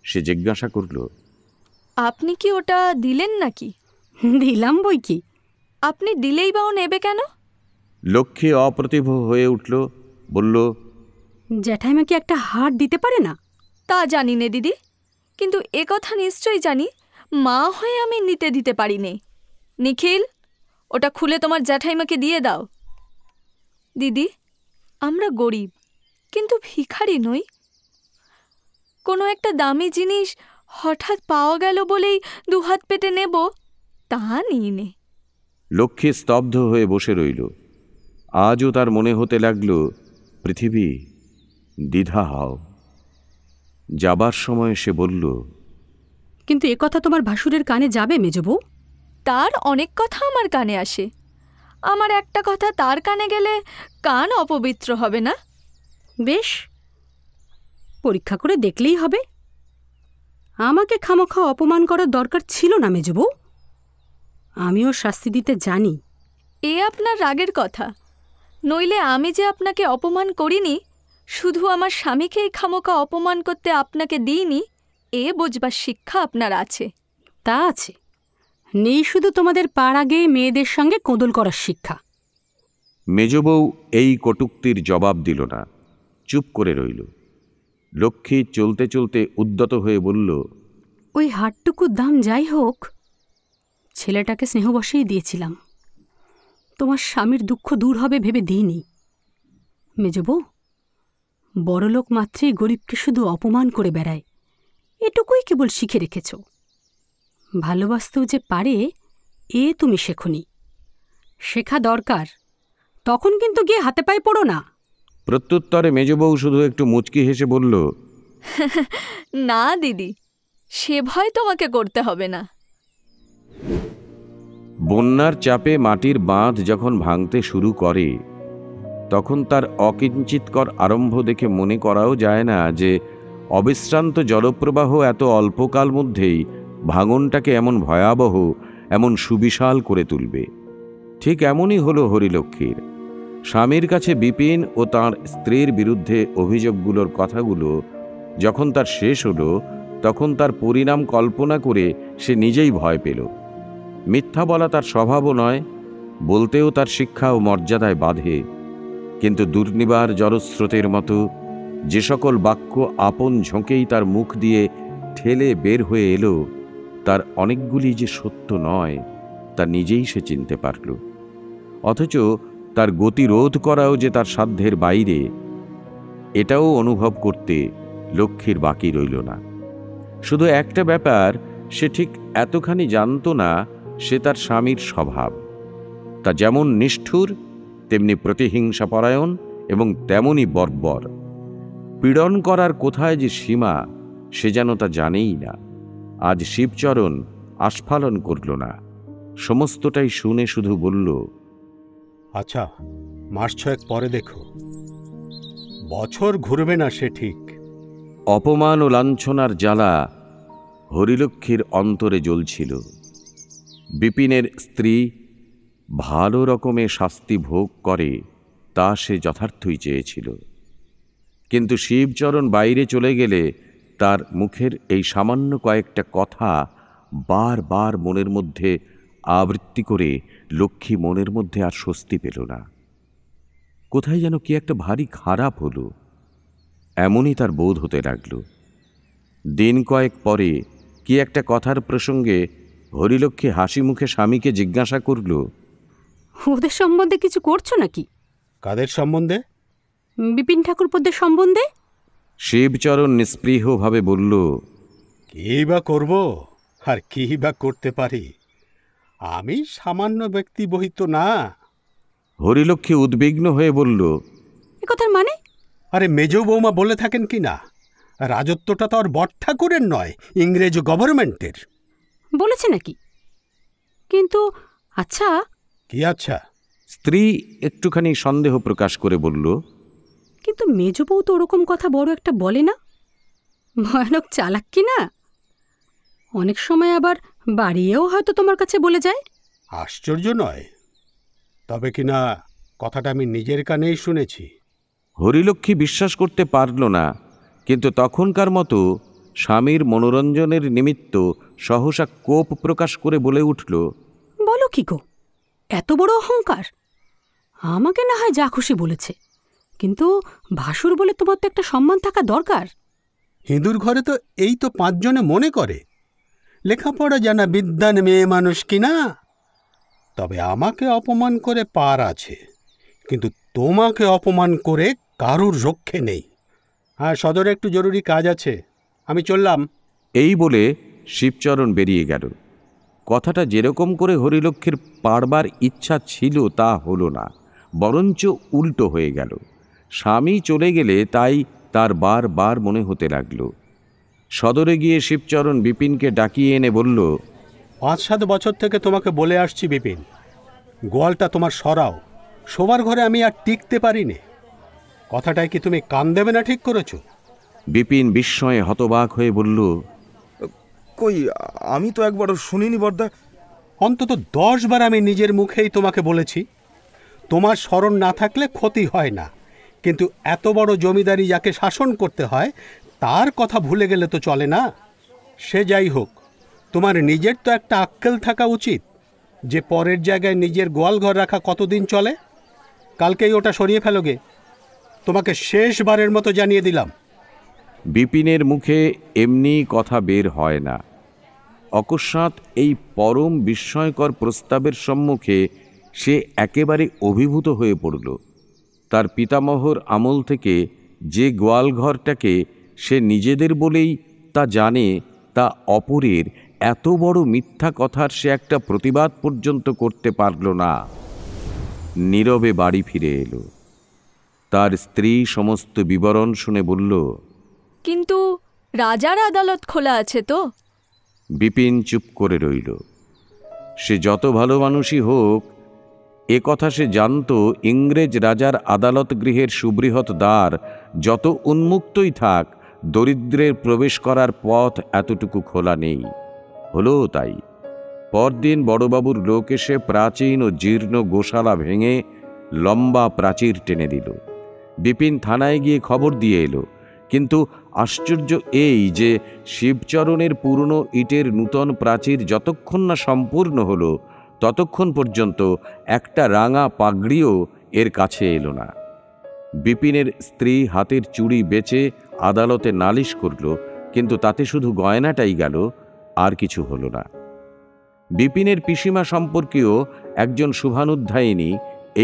সে জিজ্ঞাসা করল, আপনি কি ওটা দিলেন নাকি? দিলাম বই কি। আপনি দিলেই বা ও নেবে কেন? লক্ষ্মী অপ্রতিভ হয়ে উঠল, বলল, জ্যাঠাইমা কি একটা হার দিতে পারে না? তা জানি নে দিদি, কিন্তু এ কথা নিশ্চয়ই জানি, মা হয়ে আমি নিতে দিতে পারি নে। নিখিল, ওটা খুলে তোমার জ্যাঠাইমাকে দিয়ে দাও। দিদি, আমরা গরিব, কিন্তু ভিখারি নই। কোনো একটা দামি জিনিস হঠাৎ পাওয়া গেল বলেই 2 হাত পেতে নেব, তা নিই নে। লক্ষ্মী স্তব্ধ হয়ে বসে রইল। আজও তার মনে হতে লাগল, পৃথিবী দ্বিধা হও। যাবার সময় সে বলল, কিন্তু এ কথা তোমার ভাসুরের কানে যাবে মেজো বউ? তার অনেক কথা আমার কানে আসে, আমার একটা কথা তার কানে গেলে কান অপবিত্র হবে না? বেশ, পরীক্ষা করে দেখলেই হবে। আমাকে খামোখা অপমান করার দরকার ছিল না মেজো বউ। আমিও শাস্তি দিতে জানি। এ আপনার রাগের কথা, নইলে আমি যে আপনাকে অপমান করিনি, শুধু আমার স্বামীকেই খামোখা অপমান করতে আপনাকে দিইনি, এ বোঝবার শিক্ষা আপনার আছে। তা আছে, নেই শুধু তোমাদের পাড় আগে মেয়েদের সঙ্গে কোঁদল করার শিক্ষা। মেজ বউ এই কটূক্তির জবাব দিল না, চুপ করে রইল। লক্ষ্মী চলতে চলতে উদ্যত হয়ে বলল, ওই হাটটুকুর দাম যাই হোক, ছেলেটাকে স্নেহবশেই দিয়েছিলাম। তোমার স্বামীর দুঃখ দূর হবে ভেবে দিইনি। মেজো বউ, বড়লোক মাত্রেই গরিবকে শুধু অপমান করে বেড়ায়, এটুকুই কেবল শিখে রেখেছ। ভালোবাসতেও যে পারে, এ তুমি শেখনি। শেখা দরকার, তখন কিন্তু গিয়ে হাতে পায়ে পড়ো না। প্রত্যুত্তরে মেজ বউ শুধু একটু মুচকি হেসে বলল, না দিদি, সে ভয় তোমাকে করতে হবে না। বন্যার চাপে মাটির বাঁধ যখন ভাঙতে শুরু করে, তখন তার অকিঞ্চিতকর আরম্ভ দেখে মনে করাও যায় না যে অবিশ্রান্ত জলপ্রবাহ এত অল্পকাল মধ্যেই ভাঙনটাকে এমন ভয়াবহ, এমন সুবিশাল করে তুলবে। ঠিক এমনই হলো হরিলক্ষ্মীর। স্বামীর কাছে বিপিন ও তাঁর স্ত্রীর বিরুদ্ধে অভিযোগগুলোর কথাগুলো যখন তার শেষ হলো, তখন তার পরিণাম কল্পনা করে সে নিজেই ভয় পেল। মিথ্যা বলা তার স্বভাবও নয়, বলতেও তার শিক্ষা ও মর্যাদায় বাধে। কিন্তু দুর্নিবার জলস্রোতের মতো যে সকল বাক্য আপন ঝোঁকেই তার মুখ দিয়ে ঠেলে বের হয়ে এলো, তার অনেকগুলি যে সত্য নয় তা নিজেই সে চিনতে পারল। অথচ তার গতিরোধ করাও যে তার সাধ্যের বাইরে, এটাও অনুভব করতে লক্ষ্মীর বাকি রইল না। শুধু একটা ব্যাপার সে ঠিক এতখানি জানত না, সে তার স্বামীর স্বভাব। তা যেমন নিষ্ঠুর, তেমনি প্রতিহিংসাপরায়ণ এবং তেমনি বর্বর। পীড়ন করার কোথায় যে সীমা সে যেন তা জানেই না। আজ শিবচরণ আস্ফালন করল না, সমস্তটাই শুনে শুধু বলল, আচ্ছা, মাস ছয়েক পরে দেখো, বছর ঘুরবে না সে ঠিক। অপমান ও লাঞ্ছনার জ্বালা হরিলক্ষ্মীর অন্তরে জ্বলছিল। বিপিনের স্ত্রী ভালো রকমে শাস্তি ভোগ করে তা সে যথার্থই চেয়েছিল। কিন্তু শিবচরণ বাইরে চলে গেলে তার মুখের এই সামান্য কয়েকটা কথা বারবার মনের মধ্যে আবৃত্তি করে লক্ষ্মী মনের মধ্যে আর স্বস্তি পেল না। কোথায় যেন কি একটা ভারী খারাপ হলো, এমনই তার বোধ হতে লাগল। দিন কয়েক পরে কি একটা কথার প্রসঙ্গে হরিলক্ষ্মী হাসি মুখে স্বামীকে জিজ্ঞাসা করল, ওদের সম্বন্ধে কিছু করছো নাকি? কাদের সম্বন্ধে? বিপিন ঠাকুরপোদের সম্বন্ধে। শিবচরণ নিস্পৃহভাবে বলল, কী বা করব, আর কী বা করতে পারি? আমি সামান্য ব্যক্তি বহিত না। হরিলক্ষ্মী উদ্বিগ্ন হয়ে বলল, এ কথার মানে? আরে মেজ বৌমা বলে থাকেন কি না, রাজত্বটা তো আর বট ঠাকুরের নয়, ইংরেজ গভর্নমেন্টের। বলেছে নাকি? কিন্তু আচ্ছা। কি আচ্ছা? স্ত্রী একটুখানি সন্দেহ প্রকাশ করে বলল, কিন্তু মেজবউ তো ওরকম কথা বড় একটা বলে না। ভয়ানক চালাক কি না? অনেক সময় আবার বাড়িয়েও হয়তো তোমার কাছে বলে যায়। আশ্চর্য নয়, তবে কিনা কথাটা আমি নিজের কানেই শুনেছি। হরিলক্ষ্মী বিশ্বাস করতে পারল না, কিন্তু তখনকার মতো স্বামীর মনোরঞ্জনের নিমিত্ত সহসা কোপ প্রকাশ করে বলে উঠল, বলো কি গো, এত বড় অহংকার! আমাকে না হয় যা খুশি বলেছে, কিন্তু ভাসুর বলে তোমার তো একটা সম্মান থাকা দরকার। হিঁদুর ঘরে তো এই তো 5 জনে মনে করে লেখাপড়া জানা বিদ্বান মেয়ে মানুষ কিনা। তবে আমাকে অপমান করে পার আছে, কিন্তু তোমাকে অপমান করে কারুর রক্ষে নেই। হ্যাঁ, সদরে একটু জরুরি কাজ আছে, আমি চললাম। এই বলে শিবচরণ বেরিয়ে গেল। কথাটা যেরকম করে হরিলক্ষ্মীর পাড়বার ইচ্ছা ছিল তা হলো না, বরঞ্চ উল্টো হয়ে গেল। স্বামী চলে গেলে তাই তার বারবার মনে হতে লাগল। সদরে গিয়ে শিবচরণ বিপিনকে ডাকিয়ে এনে বলল, 5-7 বছর থেকে তোমাকে বলে আসছি বিপিন, গোয়ালটা তোমার সরাও, শোবার ঘরে আমি আর টিকতে পারিনি। কথাটায় কি তুমি কান দেবে না ঠিক করেছো? বিপিন বিস্ময়ে হতবাক হয়ে বলল, কই, আমি তো একবারও শুনিনি বর্দা। অন্তত 10 বার আমি নিজের মুখেই তোমাকে বলেছি, তোমার স্মরণ না থাকলে ক্ষতি হয় না, কিন্তু এত বড় জমিদারি যাকে শাসন করতে হয় তার কথা ভুলে গেলে তো চলে না। সে যাই হোক, তোমার নিজের তো একটা আক্কেল থাকা উচিত যে পরের জায়গায় নিজের গোয়ালঘর রাখা কতদিন চলে। কালকেই ওটা সরিয়ে ফেলোগে, তোমাকে শেষবারের মতো জানিয়ে দিলাম। বিপিনের মুখে এমনি কথা বের হয় না। অকস্মাৎ এই পরম বিস্ময়কর প্রস্তাবের সম্মুখে সে একেবারে অভিভূত হয়ে পড়ল। তার পিতামহর আমল থেকে যে গোয়ালঘরটাকে সে নিজেদের বলেই তা জানে, তা অপরের এত বড় মিথ্যা কথার সে একটা প্রতিবাদ পর্যন্ত করতে পারল না। নীরবে বাড়ি ফিরে এলো। তার স্ত্রী সমস্ত বিবরণ শুনে বলল, কিন্তু রাজার আদালত খোলা আছে তো? বিপিন চুপ করে রইল। সে যত ভালো মানুষই হোক, এ কথা সে জানত ইংরেজ রাজার আদালত গৃহের সুবৃহৎ দ্বার যত উন্মুক্তই থাক, দরিদ্রের প্রবেশ করার পথ এতটুকু খোলা নেই। হলো তাই। পরদিন বড়বাবুর লোক এসে প্রাচীন ও জীর্ণ গোশালা ভেঙে লম্বা প্রাচীর টেনে দিল। বিপিন থানায় গিয়ে খবর দিয়ে এলো, কিন্তু আশ্চর্য এই যে শিবচরণের পুরনো ইটের নূতন প্রাচীর যতক্ষণ না সম্পূর্ণ হলো ততক্ষণ পর্যন্ত একটা রাঙা পাগড়িও এর কাছে এলো না। বিপিনের স্ত্রী হাতের চুড়ি বেচে আদালতে নালিশ করল, কিন্তু তাতে শুধু গয়নাটাই গেল, আর কিছু হলো না। বিপিনের পিসিমা সম্পর্কেও একজন শুভানুধ্যায়িনী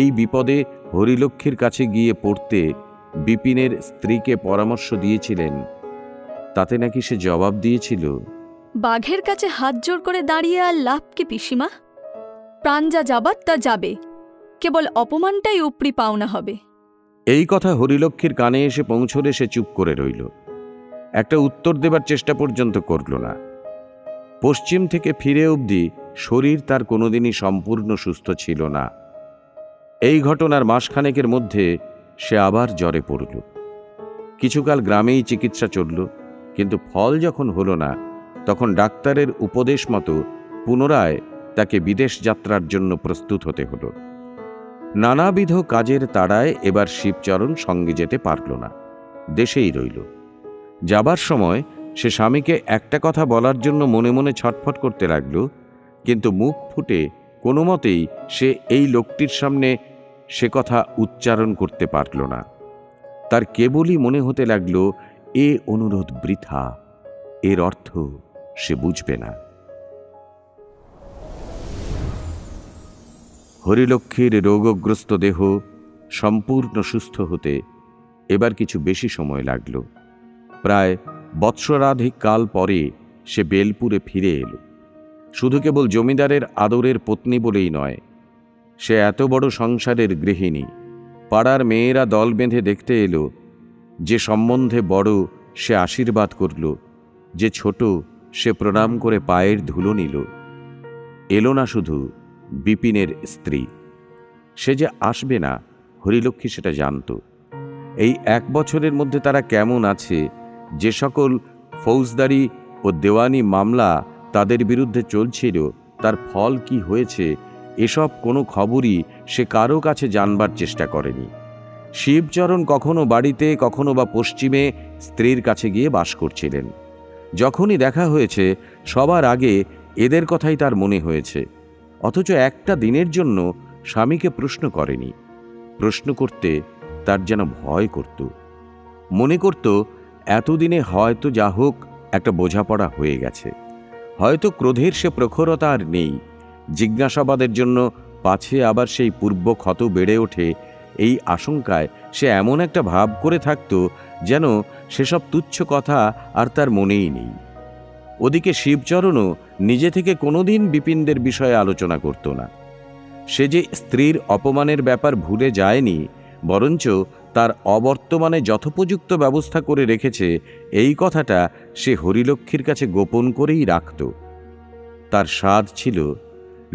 এই বিপদে হরিলক্ষ্মীর কাছে গিয়ে পড়তে বিপিনের স্ত্রীকে পরামর্শ দিয়েছিলেন। তাতে নাকি সে জবাব দিয়েছিল, বাঘের কাছে হাত জোর করে দাঁড়িয়ে আর লাভ কি পিসিমা? প্রাণ যা যাবার তা যাবে, কেবল অপমানটাই উপরি পাওনা হবে। এই কথা হরিলক্ষ্মীর কানে এসে পৌঁছলে সে চুপ করে রইল, একটা উত্তর দেবার চেষ্টা পর্যন্ত করল না। পশ্চিম থেকে ফিরে অবধি শরীর তার কোনোদিনই সম্পূর্ণ সুস্থ ছিল না। এই ঘটনার মাসখানেকের মধ্যে সে আবার জ্বরে পড়ল। কিছুকাল গ্রামেই চিকিৎসা চলল, কিন্তু ফল যখন হল না, তখন ডাক্তারের উপদেশ মতো পুনরায় তাকে বিদেশ যাত্রার জন্য প্রস্তুত হতে হল। নানাবিধ কাজের তাড়ায় এবার শিবচরণ সঙ্গে যেতে পারল না, দেশেই রইল। যাবার সময় সে স্বামীকে একটা কথা বলার জন্য মনে মনে ছটফট করতে লাগল, কিন্তু মুখ ফুটে কোনো মতেই সে এই লোকটির সামনে সে কথা উচ্চারণ করতে পারল না। তার কেবলই মনে হতে লাগল এ অনুরোধ বৃথা, এর অর্থ সে বুঝবে না। হরিলক্ষ্মীর রোগগ্রস্ত দেহ সম্পূর্ণ সুস্থ হতে এবার কিছু বেশি সময় লাগল। প্রায় বৎসরাধিক কাল পরে সে বেলপুরে ফিরে এলো। শুধু কেবল জমিদারের আদরের পত্নী বলেই নয়, সে এত বড় সংসারের গৃহিণী। পাড়ার মেয়েরা দল বেঁধে দেখতে এলো। যে সম্বন্ধে বড় সে আশীর্বাদ করল, যে ছোট সে প্রণাম করে পায়ের ধুলো নিল। এলো না শুধু বিপিনের স্ত্রী, সে যে আসবে না হরিলক্ষ্মী সেটা জানত। এই 1 বছরের মধ্যে তারা কেমন আছে, যে সকল ফৌজদারি ও দেওয়ানি মামলা তাদের বিরুদ্ধে চলছিল, তার ফল কি হয়েছে, এসব কোনো খবরই সে কারো কাছে জানবার চেষ্টা করেনি। শিবচরণ কখনো বাড়িতে, কখনো বা পশ্চিমে স্ত্রীর কাছে গিয়ে বাস করছিলেন। যখনই দেখা হয়েছে সবার আগে এদের কথাই তার মনে হয়েছে, অথচ একটা দিনের জন্য স্বামীকে প্রশ্ন করেনি। প্রশ্ন করতে তার যেন ভয় করত। মনে করত এতদিনে হয়তো যা হোক একটা বোঝাপড়া হয়ে গেছে, হয়তো ক্রোধের সে প্রখরতা আর নেই। জিজ্ঞাসাবাদের জন্য পাছে আবার সেই পূর্ব ক্ষত বেড়ে ওঠে, এই আশঙ্কায় সে এমন একটা ভাব করে থাকত যেন সেসব তুচ্ছ কথা আর তার মনেই নেই। ওদিকে শিবচরণও নিজে থেকে কোনোদিন বিপিনদের বিষয়ে আলোচনা করত না। সে যে স্ত্রীর অপমানের ব্যাপার ভুলে যায়নি, বরঞ্চ তার অবর্তমানে যথোপযুক্ত ব্যবস্থা করে রেখেছে, এই কথাটা সে হরিলক্ষ্মীর কাছে গোপন করেই রাখত। তার সাধ ছিল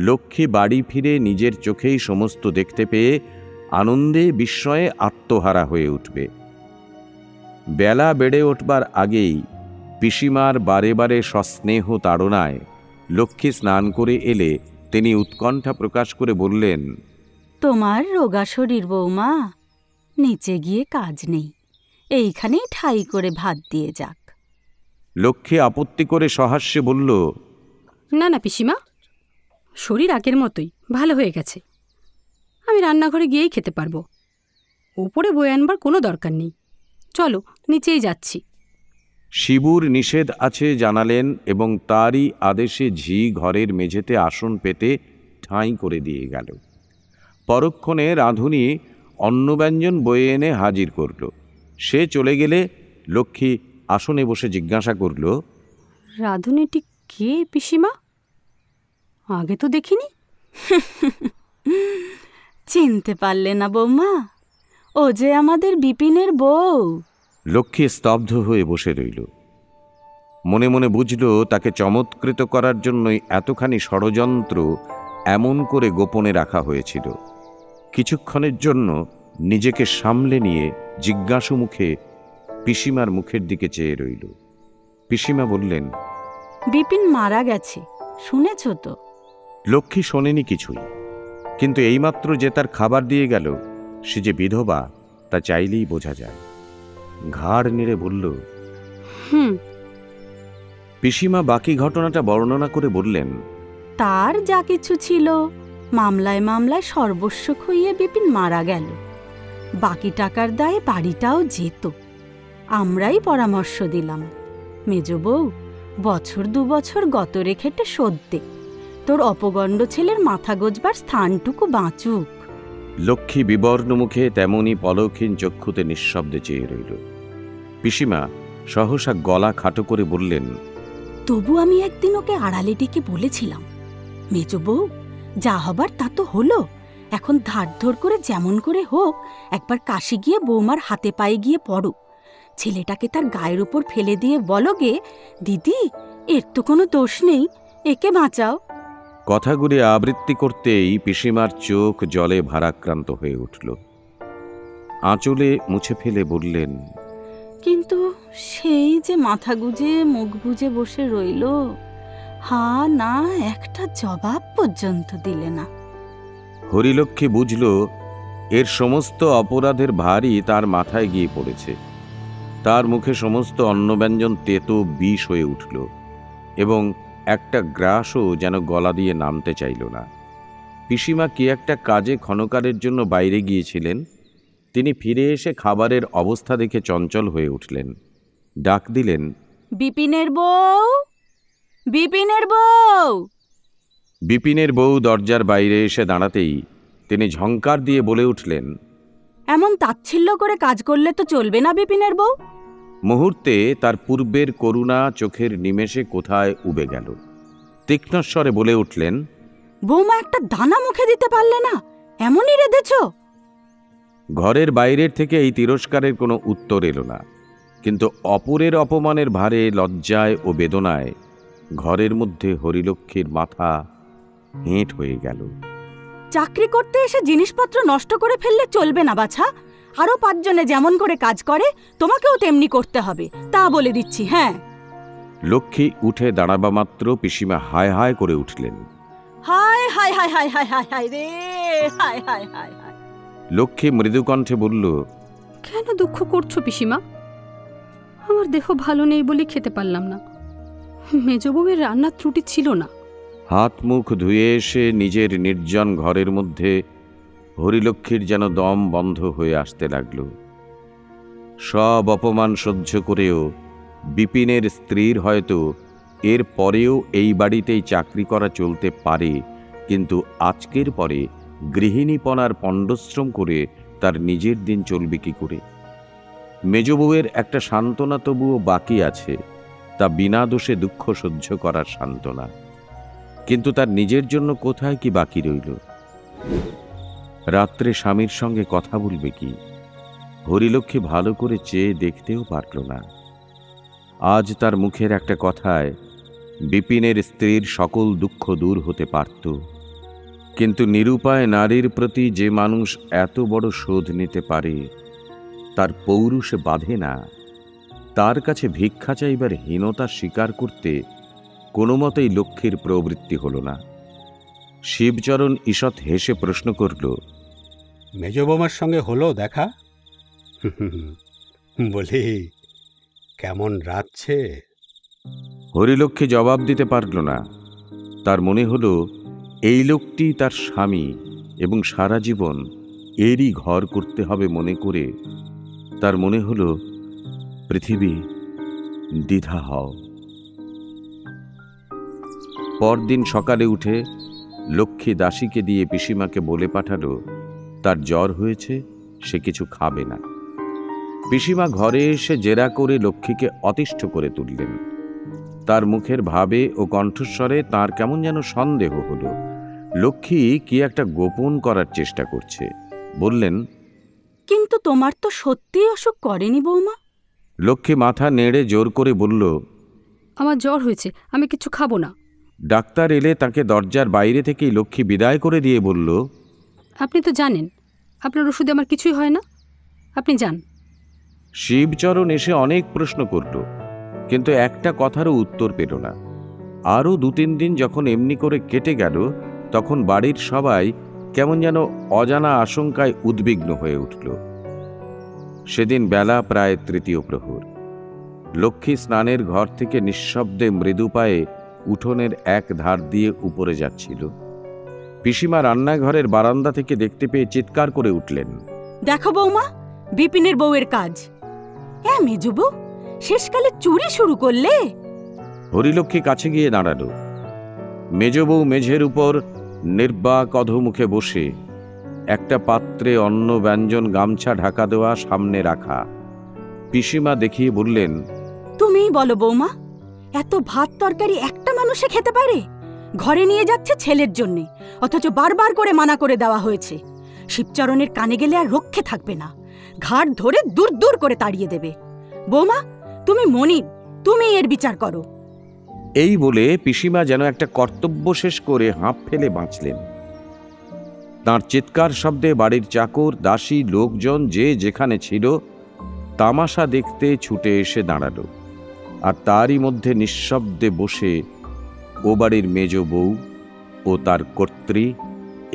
লক্ষ্মী বাড়ি ফিরে নিজের চোখেই সমস্ত দেখতে পেয়ে আনন্দে বিস্ময়ে আত্মহারা হয়ে উঠবে। বেলা বেড়ে উঠবার আগেই পিসিমার বারে বারে সস্নেহ তাড়নায় লক্ষ্মী স্নান করে এলে তিনি উৎকণ্ঠা প্রকাশ করে বললেন, তোমার রোগা শরীর বৌমা, নিচে গিয়ে কাজ নেই, এইখানেই ঠাই করে ভাত দিয়ে যাক। লক্ষ্মী আপত্তি করে সহাস্যে বলল, না না পিসিমা, শরীর আগের মতোই ভালো হয়ে গেছে, আমি রান্নাঘরে গিয়েই খেতে পারবো, ওপরে বয়ে আনবার কোনো দরকার নেই, চলো নিচেই যাচ্ছি। শিবুর নিষেধ আছে জানালেন এবং তারই আদেশে ঝি ঘরের মেঝেতে আসন পেতে ঠাঁই করে দিয়ে গেল। পরক্ষণে রাঁধুনি অন্নব্যঞ্জন বয়ে এনে হাজির করল। সে চলে গেলে লক্ষ্মী আসনে বসে জিজ্ঞাসা করল, রাঁধুনিটি কে পিসিমা? আগে তো দেখিনি। চিনতে পারলে না বৌমা? ও যে আমাদের বিপিনের বউ। লক্ষ্মী স্তব্ধ হয়ে বসে রইল। মনে মনে বুঝল তাকে চমৎকৃত করার জন্যই এতখানি ষড়যন্ত্র এমন করে গোপনে রাখা হয়েছিল। কিছুক্ষণের জন্য নিজেকে সামলে নিয়ে জিজ্ঞাসু মুখে পিসিমার মুখের দিকে চেয়ে রইল। পিসিমা বললেন, বিপিন মারা গেছে, শুনেছ তো? লক্ষ্মী শোনেনি কিছুই, কিন্তু এইমাত্র যে তার খাবার দিয়ে গেল সে যে বিধবা তা চাইলেই বোঝা যায়। ঘাড় নেড়ে বলল, হুম। পিসিমা বাকি ঘটনাটা বর্ণনা করে বললেন, তার যা কিছু ছিল মামলায় মামলায় সর্বস্ব খুইয়ে বিপিন মারা গেল। বাকি টাকার দায়ে বাড়িটাও যেত। আমরাই পরামর্শ দিলাম, মেজ বউ, বছর 2 বছর গত রেখেটে শোধ দে, তোর অপগণ্ড ছেলের মাথা গোজবার স্থানটুকু বাঁচুক। লক্ষ্মী বিবর্ণ মুখে তেমনি পলকহীন চক্ষুতে নিঃশব্দে চেয়ে রইল। পিসিমা সহসা গলা খাটো করে বললেন, তবু আমি একদিন ওকে আড়ালে ডেকে বলেছিলাম, মেজ বউ, যা হবার তা তো হলো, এখন ধার ধর করে যেমন করে হোক একবার কাশি গিয়ে বৌমার হাতে পায়ে গিয়ে পড়ো, ছেলেটাকে তার গায়ের উপর ফেলে দিয়ে বলো গে, দিদি এর তো কোনো দোষ নেই, একে বাঁচাও। কথাগুলি আবৃত্তি করতেই পিসিমার চোখ জলে ভারাক্রান্ত হয়ে উঠল। আঁচলে মুছে ফেলে বললেন, কিন্তু সেই যে মাথা গুজে মুখ বুজে বসে রইল, হা না একটা জবাব পর্যন্ত দিলে না। হরিলক্ষ্মী বুঝল এর সমস্ত অপরাধের ভারই তার মাথায় গিয়ে পড়েছে। তার মুখে সমস্ত অন্নব্যঞ্জন তেতো বিষ হয়ে উঠল এবং একটা গ্রাসও যেন গলা দিয়ে নামতে চাইল না। পিসিমা কি একটা কাজে ক্ষণকালের জন্য বাইরে গিয়েছিলেন। তিনি ফিরে এসে খাবারের অবস্থা দেখে চঞ্চল হয়ে উঠলেন। ডাক দিলেন, বিপিনের বউ, বিপিনের বউ। বিপিনের বউ দরজার বাইরে এসে দাঁড়াতেই তিনি ঝংকার দিয়ে বলে উঠলেন, এমন তাচ্ছিল্য করে কাজ করলে তো চলবে না বিপিনের বউ। মুহূর্তে তার পূর্বের করুণা চোখের নিমেষে কোথায় উবে গেল। তীক্ষ্ণস্বরে বলে উঠলেন, বৌমা একটা দানা মুখে দিতে পারলে না, এমনই রেঁধেছ। ঘরের বাইরের থেকে এই তিরস্কারের কোনো উত্তর এলো না, কিন্তু অপরের অপমানের ভারে, লজ্জায় ও বেদনায় ঘরের মধ্যে হরিলক্ষ্মীর মাথা হেঁট হয়ে গেল। চাকরি করতে এসে জিনিসপত্র নষ্ট করে ফেললে চলবে না বাছা। আরো 5 জনে যেমন করে কাজ করে তোমাকেও তেমনি করতে হবে, তা বলে দিচ্ছি। হ্যাঁ। লক্ষ্মী উঠে দাঁড়াবা মাত্র পিসিমা হায় হায় করে উঠলেন। হায় হায় হায় হায় হায় হায় হায় রে, হায় হায় হায় হায়। লক্ষ্মী মৃদুকণ্ঠে বলল, কেন দুঃখ করছো পিসিমা? আমার দেহ ভালো নেই বলে খেতে পারলাম না। মেজ বউয়ের রান্নার ত্রুটি ছিল না। হাত মুখ ধুয়ে এসে নিজের নির্জন ঘরের মধ্যে হরিলক্ষ্মীর যেন দম বন্ধ হয়ে আসতে লাগল। সব অপমান সহ্য করেও বিপিনের স্ত্রীর হয়তো এর পরেও এই বাড়িতেই চাকরি করা চলতে পারে, কিন্তু আজকের পরে গৃহিণীপনার পণ্ডশ্রম করে তার নিজের দিন চলবে কি করে? মেজবউয়ের একটা সান্ত্বনা তবুও বাকি আছে, তা বিনা দোষে দুঃখ সহ্য করার সান্ত্বনা, কিন্তু তার নিজের জন্য কোথায় কি বাকি রইল? রাত্রে স্বামীর সঙ্গে কথা বলবে কি? হরিলক্ষ্মী ভালো করে চেয়ে দেখতেও পারল না। আজ তার মুখের একটা কথায় বিপিনের স্ত্রীর সকল দুঃখ দূর হতে পারত, কিন্তু নিরুপায় নারীর প্রতি যে মানুষ এত বড় শোধ নিতে পারে তার পৌরুষে বাঁধে না। তার কাছে ভিক্ষা চাইবার হীনতা স্বীকার করতে কোনো মতেই লক্ষ্মীর প্রবৃত্তি হল না। শিবচরণ ঈষৎ হেসে প্রশ্ন করল, মেজ বৌমার সঙ্গে হলো দেখা? বলি, কেমন রাতছে? হরিলক্ষ্মী জবাব দিতে পারল না। তার মনে হলো এই লোকটি তার স্বামী এবং সারা জীবন এরই ঘর করতে হবে মনে করে তার মনে হলো, পৃথিবী দ্বিধা হও। পরদিন সকালে উঠে লক্ষ্মী দাসীকে দিয়ে পিসিমাকে বলে পাঠালো তার জ্বর হয়েছে, সে কিছু খাবে না। পিসিমা ঘরে এসে জেরা করে লক্ষ্মীকে অতিষ্ঠ করে তুললেন। তার মুখের ভাবে ও কণ্ঠস্বরে তার কেমন যেন সন্দেহ হলো। লক্ষ্মী কি একটা গোপন করার চেষ্টা করছে। বললেন, কিন্তু তোমার তো সত্যিই অসুখ করেনি বৌমা? লক্ষ্মী মাথা নেড়ে জোর করে বলল, আমার জ্বর হয়েছে, আমি কিছু খাবো না। ডাক্তার এলে তাকে দরজার বাইরে থেকেই লক্ষ্মী বিদায় করে দিয়ে বলল, আপনি তো জানেন আপনার ওষুধে আমার কিছুই হয় না, আপনি যান। শিবচরণ এসে অনেক প্রশ্ন করল, কিন্তু একটা কথারও উত্তর পেল না। আরও 2-3 দিন যখন এমনি করে কেটে গেল, তখন বাড়ির সবাই কেমন যেন অজানা আশঙ্কায় উদ্বিগ্ন হয়ে উঠল। সেদিন বেলা প্রায় 3য় প্রহর। লক্ষ্মী স্নানের ঘর থেকে নিঃশব্দে মৃদু পায়ে উঠোনের এক ধার দিয়ে উপরে যাচ্ছিল। পিসিমা রান্নাঘরের বারান্দা থেকে দেখতে পেয়ে চিৎকার করে উঠলেন, দেখো বৌমা, বিপিনের বউয়ের কাজ। মেজো বউ, শেষকালে চুরি শুরু করলে? হরিলক্ষ্মী কাছে গিয়ে দাঁড়াল। মেজ বউ মেঝের উপর নির্বাক অধোমুখে বসে, একটা পাত্রে অন্ন ব্যঞ্জন গামছা ঢাকা দেওয়া সামনে রাখা। পিসিমা দেখিয়ে বললেন, তুমিই বলো বৌমা, এত ভাত তরকারি একটা মানুষে খেতে পারে? ঘরে নিয়ে যাচ্ছে ছেলের জন্যে, অথচ বারবার করে মানা করে দেওয়া হয়েছে। শিবচরণের কানে গেলে আর রক্ষে থাকবে না, ঘাট ধরে দূর দূর করে তাড়িয়ে দেবে। বৌমা, তুমি মনিব, তুমি এর বিচার করো। এই বলে পিসিমা যেন একটা কর্তব্য শেষ করে হাঁপ ফেলে বাঁচলেন। তাঁর চিৎকার শব্দে বাড়ির চাকর, দাসী, লোকজন যে যেখানে ছিল তামাশা দেখতে ছুটে এসে দাঁড়াল। আর তারই মধ্যে নিঃশব্দে বসে ও বাড়ির মেজ বউ ও তার কর্ত্রী,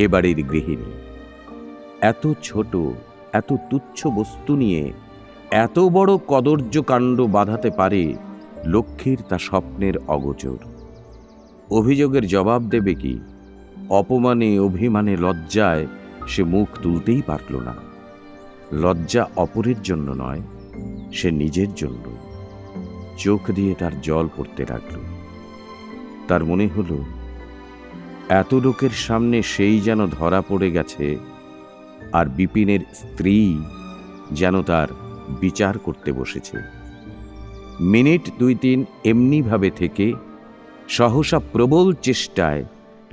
এ বাড়ির গৃহিণী। এত ছোট, এত তুচ্ছ বস্তু নিয়ে এত বড় কদর্য কাণ্ড বাঁধাতে পারে লক্ষ্মীর তা স্বপ্নের অগোচর। অভিযোগের জবাব দেবে কি? অপমানে, অভিমানে, লজ্জায় সে মুখ তুলতেই পারল না। লজ্জা অপরের জন্য নয়, সে নিজের জন্য। চোখ দিয়ে তার জল পড়তে লাগল। তার মনে হল এত লোকের সামনে সেই যেন ধরা পড়ে গেছে, আর বিপিনের স্ত্রী যেন তার বিচার করতে বসেছে। মিনিট 2-3 এমনিভাবে থেকে সহসা প্রবল চেষ্টায়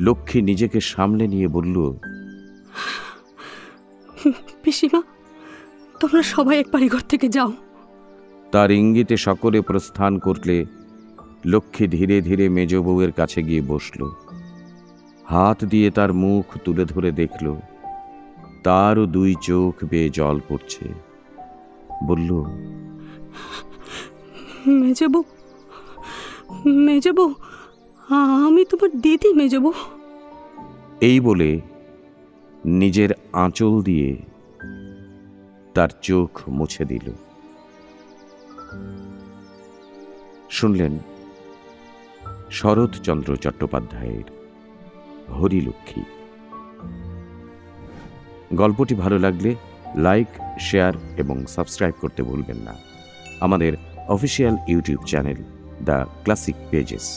লক্ষ্মী নিজেকে সামলে নিয়ে বলল, পিসিমা, তোমরা সবাই এক বাড়িঘর থেকে যাও। তার ইঙ্গিতে সকলে প্রস্থান করলে লক্ষ্মী ধীরে ধীরে মেজ বউয়ের কাছে গিয়ে বসল। হাত দিয়ে তার মুখ তুলে ধরে দেখল তারও 2 চোখ বেয়ে জল পড়ছে। বলল, মেজবউ, মেজবউ, আমি তোমার দিদি মেজবউ। এই বলে নিজের আঁচল দিয়ে তার চোখ মুছে দিল। শুনলেন শরৎচন্দ্র চট্টোপাধ্যায়ের হরিলক্ষ্মী। গল্পটি ভালো লাগলে লাইক, শেয়ার এবং সাবস্ক্রাইব করতে ভুলবেন না আমাদের official YouTube channel the classic pages.